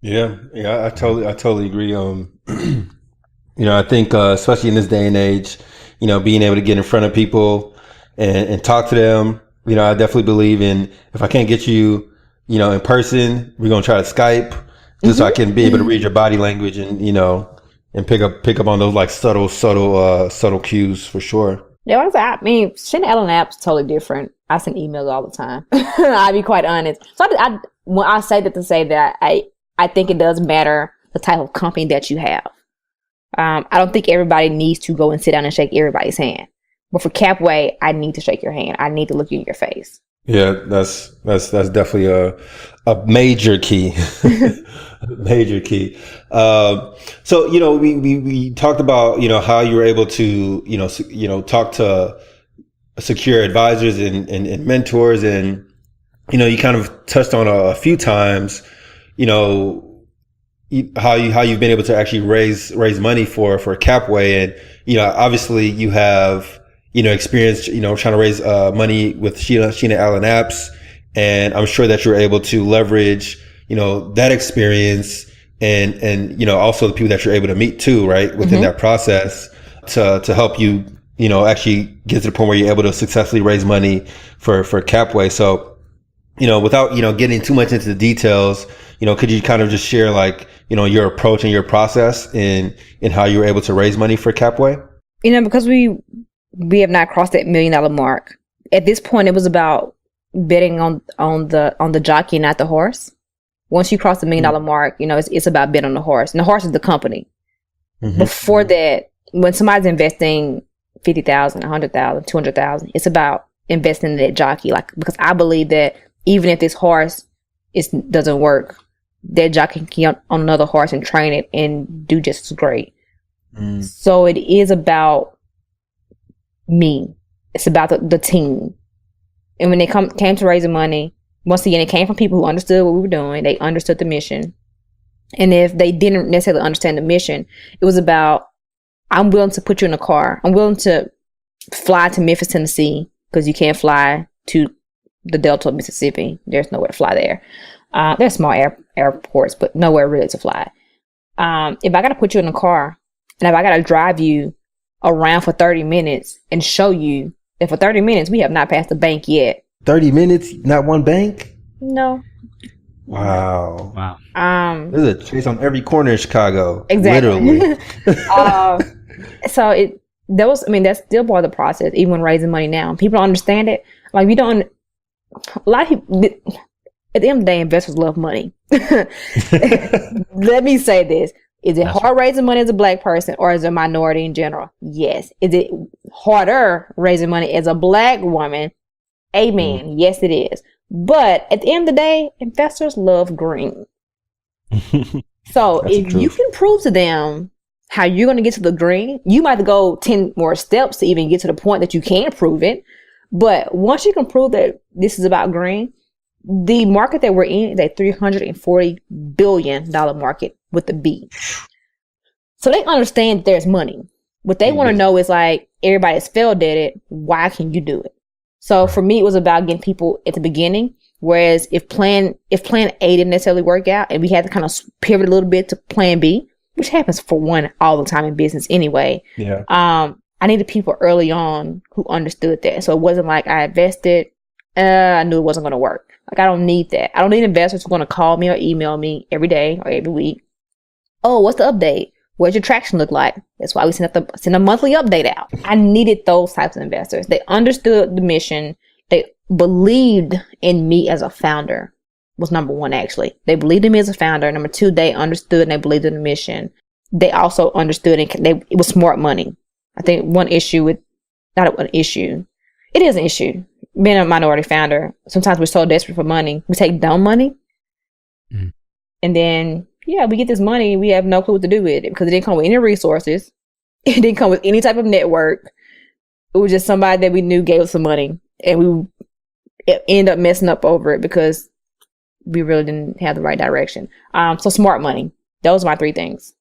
Yeah, I totally agree. You know, I think especially in this day and age, you know, being able to get in front of people and talk to them, you know, I definitely believe in, if I can't get you, you know, in person, we're gonna try to Skype, just so I can be able to read your body language and, you know, and pick up on those like subtle cues for sure. Yeah, I mean, Sheena Allen app's totally different. I send emails all the time. I'll be quite honest. So when I say that to say that I think it does matter the type of company that you have. I don't think everybody needs to go and sit down and shake everybody's hand. But for Capway, I need to shake your hand. I need to look you in your face. Yeah, that's definitely a major key. Major key. So, you know, we talked about, you know, how you were able to, you know, talk to secure advisors and mentors, and, you know, you kind of touched on a few times, you know, how you've been able to actually raise money for Capway. And, you know, obviously you have, you know, experience, you know, trying to raise money with Sheena Allen apps. And I'm sure that you're able to leverage, you know, that experience and, you know, also the people that you're able to meet too, right, within that process to help you actually get to the point where you're able to successfully raise money for Capway. So, without, getting too much into the details, could you kind of just share like, your approach and your process in how you were able to raise money for Capway? Because we have not crossed that $1 million mark. At this point, it was about betting on the jockey, not the horse. Once you cross the $1 million mark, it's about betting on the horse, and the horse is the company. Mm-hmm. Before that, when somebody's investing $50,000, $100,000, $200,000, it's about investing in that jockey. Like, because I believe that even if this horse doesn't work, that jockey can get on another horse and train it and do just as great. Mm. So it is about me. It's about the team. And when they came to raising money, once again, it came from people who understood what we were doing. They understood the mission. And if they didn't necessarily understand the mission, it was about, I'm willing to put you in a car. I'm willing to fly to Memphis, Tennessee, because you can't fly to the Delta of Mississippi. There's nowhere to fly there. There's small airports, but nowhere really to fly. If I got to put you in a car, and if I got to drive you around for 30 minutes and show you that for 30 minutes, we have not passed the bank yet. 30 minutes, not one bank? No. Wow. There's a chase on every corner in Chicago. Exactly. Literally. So that's still part of the process, even when raising money now. People don't understand it. Like, a lot of people, at the end of the day, investors love money. Let me say this. Is it hard raising money as a Black person, or as a minority in general? Yes. Is it harder raising money as a Black woman? Amen. Yes, it is. But at the end of the day, investors love green. So if you can prove to them how you're going to get to the green, you might have to go 10 more steps to even get to the point that you can prove it. But once you can prove that this is about green, the market that we're in is a $340 billion market with a B. So they understand that there's money. What they want to know is, like, everybody's failed at it. Why can you do it? So for me, it was about getting people at the beginning. Whereas if plan A didn't necessarily work out, and we had to kind of pivot a little bit to plan B, which happens for one all the time in business anyway. Yeah. I needed people early on who understood that. So it wasn't like I invested, I knew it wasn't going to work. Like, I don't need that. I don't need investors who are going to call me or email me every day or every week. Oh, what's the update? What's your traction look like? That's why we send a monthly update out. I needed those types of investors. They understood the mission. They believed in me as a founder. Was number one, actually. They believed in me as a founder. Number two, they understood and they believed in the mission. They also understood it was smart money. I think one issue with, not an issue, it is an issue. Being a minority founder, sometimes we're so desperate for money. We take dumb money. Mm. And then, we get this money. We have no clue what to do with it because it didn't come with any resources. It didn't come with any type of network. It was just somebody that we knew gave us some money. And we ended up messing up over it because we really didn't have the right direction. So smart money. Those are my three things.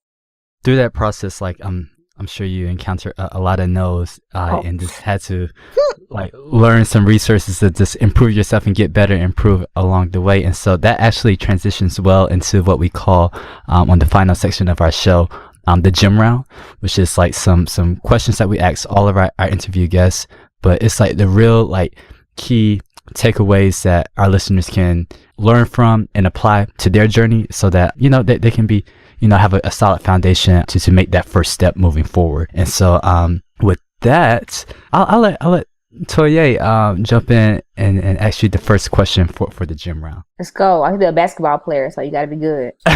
Through that process, like, I'm sure you encounter a lot of no's and just had to like learn some resources to just improve yourself and get better, improve along the way. And so that actually transitions well into what we call on the final section of our show, the gym round, which is like some questions that we ask all of our interview guests. But it's like the real like key takeaways that our listeners can learn from and apply to their journey so that, they can be, have a solid foundation to make that first step moving forward. And so with that, I'll let Toye jump in and ask you the first question for the gym round. Let's go. I could be a basketball player, so you got to be good. All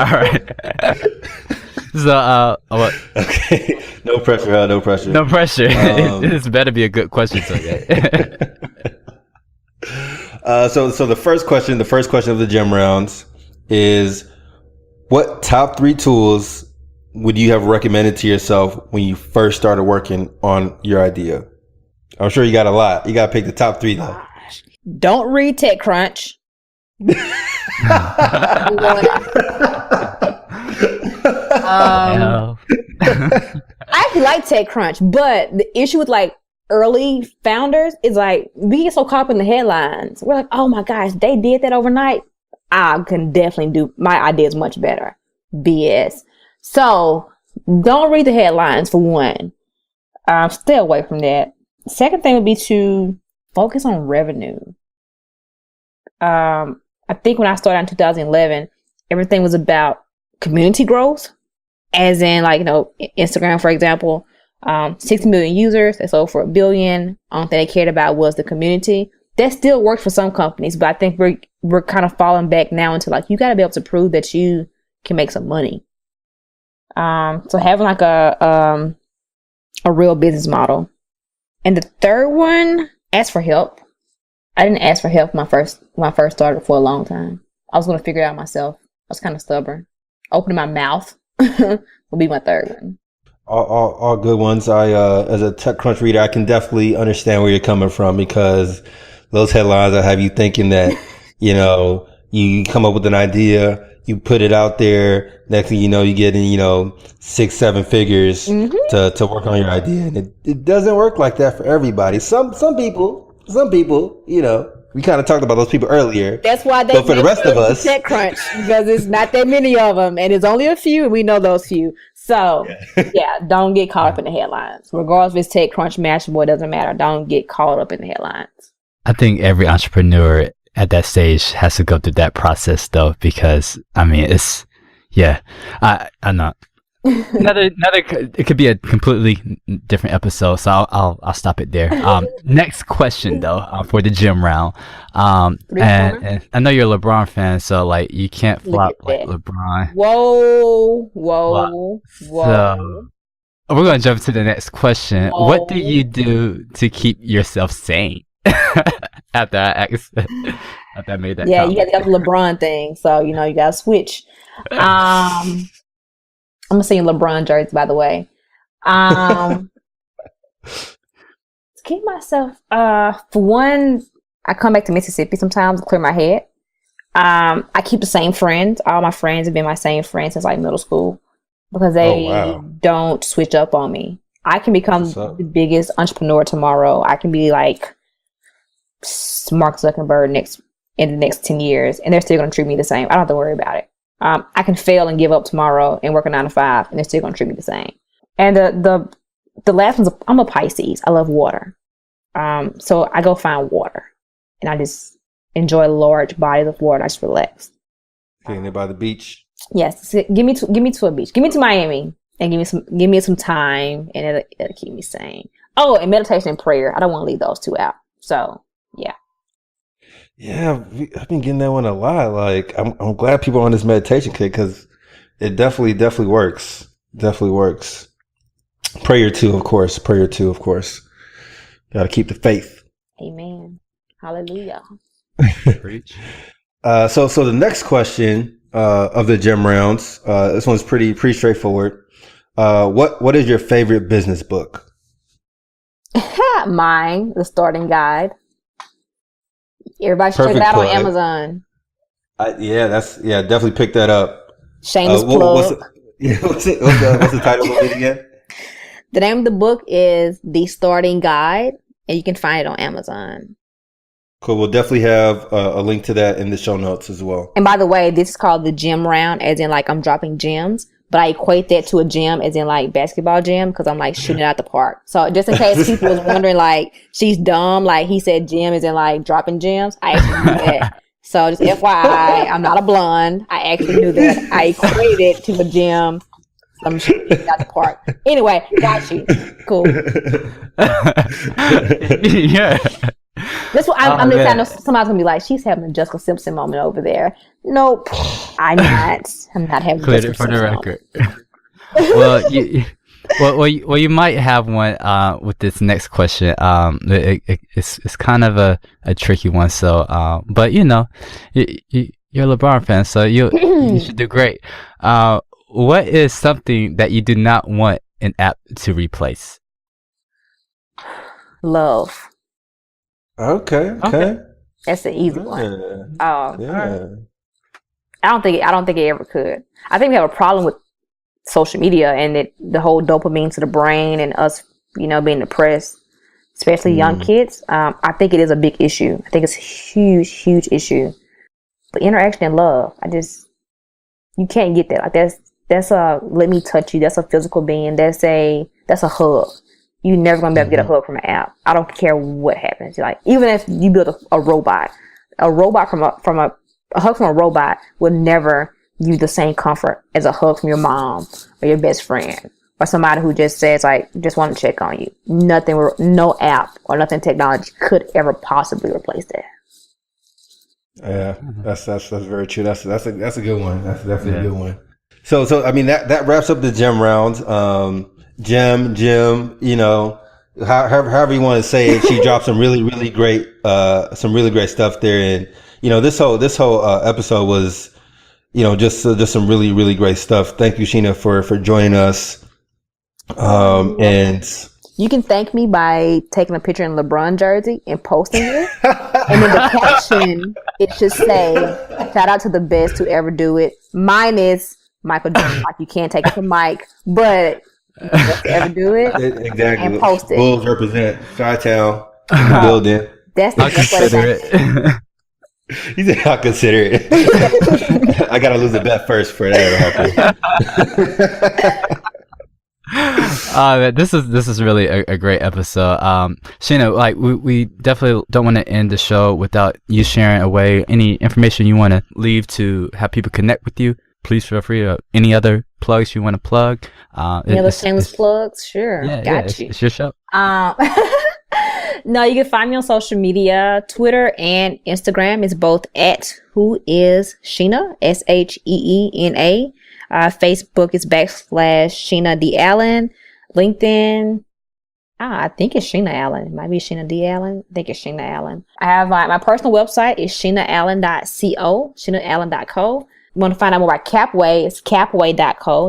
right. So, okay. No pressure. No pressure. No pressure. This better be a good question, Toye. So the first question of the gym rounds is, what top 3 tools would you have recommended to yourself when you first started working on your idea? I'm sure you got a lot. You got to pick the top 3 though. Don't read TechCrunch. I actually like TechCrunch, but the issue with like early founders is like we get so caught up in the headlines. We're like, oh my gosh, they did that overnight. I can definitely do, my idea is much better. BS. So don't read the headlines for one. Stay away from that. Second thing would be to focus on revenue. I think when I started in 2011, everything was about community growth, as in like, Instagram, for example, 60 million users, they sold for $1 billion. Only thing they cared about was the community. That still works for some companies, but I think we're kind of falling back now into like, you got to be able to prove that you can make some money. So having like a real business model. And the third one, ask for help. I didn't ask for help when I first started for a long time. I was going to figure it out myself. I was kind of stubborn. Opening my mouth will be my third one. All good ones. I, as a TechCrunch reader, I can definitely understand where you're coming from, because those headlines will have you thinking that, you come up with an idea, you put it out there, next thing you know, you get in, 6-7 figures to work on your idea. And it doesn't work like that for everybody. Some people, we kind of talked about those people earlier. That's why they but for the rest of us, TechCrunch, because it's not that many of them, and it's only a few, and we know those few. So don't get caught up in the headlines. Regardless if it's TechCrunch, Mashable, it doesn't matter. Don't get caught up in the headlines. I think every entrepreneur at that stage has to go through that process, though, because I know. Another it could be a completely different episode, so I'll stop it there. Next question though, for the gym round. And I know you're a LeBron fan, so like you can't flop like LeBron. Whoa. So we're gonna jump to the next question. Whoa. What do you do to keep yourself sane? After I made that comment. You got to get the LeBron thing, so you gotta switch. I'm gonna sing LeBron jerseys, by the way. To keep myself, for one, I come back to Mississippi sometimes to clear my head. I keep the same friends. All my friends have been my same friends since like middle school, because they don't switch up on me. I can become the biggest entrepreneur tomorrow. I can be like Mark Zuckerberg in the next 10 years, and they're still gonna treat me the same. I don't have to worry about it. I can fail and give up tomorrow and work a 9 to 5, and they're still going to treat me the same. And the last one's, I'm a Pisces. I love water. So I go find water, and I just enjoy large bodies of water. I just relax. Getting there by the beach. Yes, give me to a beach. Give me to Miami, and give me some time, and it'll keep me sane. Oh, and meditation and prayer. I don't want to leave those two out. So yeah. Yeah, I've been getting that one a lot. Like, I'm glad people are on this meditation kick, because it definitely works. Definitely works. Prayer too, of course. Got to keep the faith. Amen. Hallelujah. Preach. So the next question of the gym rounds, this one's pretty straightforward. What is your favorite business book? Mine, The Starting Guide. Everybody should check it out on Amazon. Definitely pick that up. Shameless plug. What's the title of it again? The name of the book is The Starting Guide, and you can find it on Amazon. Cool. We'll definitely have a link to that in the show notes as well. And by the way, this is called the gym round, as in like I'm dropping gems, but I equate that to a gym as in like basketball gym, because I'm like shooting out the park. So just in case people was wondering like she's dumb, like he said gym is in like dropping gems, I actually knew that. So just FYI, I'm not a blonde. I actually knew that. I equated it to a gym. I'm shooting out the park. Anyway, got you. Cool. Yeah. That's what I know somebody's gonna be like, she's having a Jessica Simpson moment over there. Nope, I'm not. I'm not having. Cleared it for the record. Well, you might have one with this next question. It's kind of a tricky one. So, but you're a LeBron fan, so you should do great. What is something that you do not want an app to replace? Love. Okay. That's the easy one. Yeah. I don't think it ever could. I think we have a problem with social media and the whole dopamine to the brain and us, being depressed, especially young kids. I think it is a big issue. I think it's a huge issue. But interaction and love, you can't get that. Like that's a let me touch you. That's a physical being. That's a hug. you're never gonna be able to get a hug from an app. I don't care what happens. Like, even if you build a robot from a hug from a robot will never give you the same comfort as a hug from your mom or your best friend or somebody who just says, like, just want to check on you. No app or nothing technology could ever possibly replace that. Yeah, that's very true. That's a good one. That's definitely a good one. So I mean that wraps up the gem round. Jim, you know, however you want to say it, she dropped some really great stuff there, and you know this whole episode was, you know, just some really great stuff. Thank you, Sheena, for joining us. And you can thank me by taking a picture in LeBron jersey and posting it, and in the caption it should say, "Shout out to the best to ever do it." Mine is Michael Jordan. Like, you can't take it from Mike, but best to ever do it. Exactly. And post it. Bulls represent Chi-Town in the building. That's the I'll best way to consider thank it. He said, "I'll consider it." I gotta lose the bet first for that to happen. Man, this is really a great episode. Sheena, like we definitely don't want to end the show without you sharing away any information you want to leave to have people connect with you. Please feel free to any other plugs you want to plug. Any other shameless plugs? Sure. Got you. It's your show. No, you can find me on social media, Twitter and Instagram. It's both at Who Is Sheena, SHEENA. Facebook is /Sheena D. Allen. LinkedIn, I think it's Sheena Allen. It might be Sheena D. Allen. I think it's Sheena Allen. I have my personal website is SheenaAllen.co, SheenaAllen.co. You want to find out more about Capway, it's capway.co,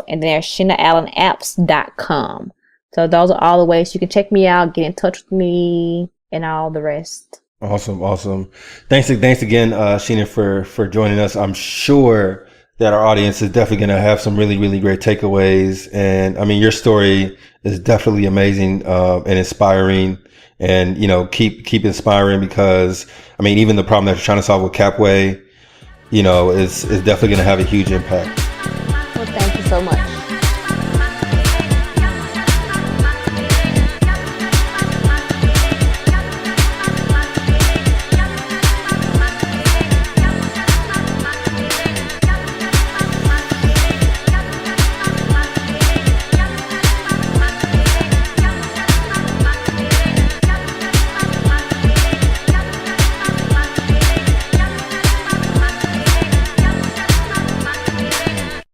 and then there's SheenaAllenApps.com. So those are all the ways you can check me out, get in touch with me, and all the rest. Awesome. Thanks again, Sheena, for joining us. I'm sure that our audience is definitely going to have some really great takeaways. And I mean, your story is definitely amazing, and inspiring, and, you know, keep inspiring, because I mean, even the problem that you're trying to solve with Capway, you know, is definitely going to have a huge impact. Well, thank you so much.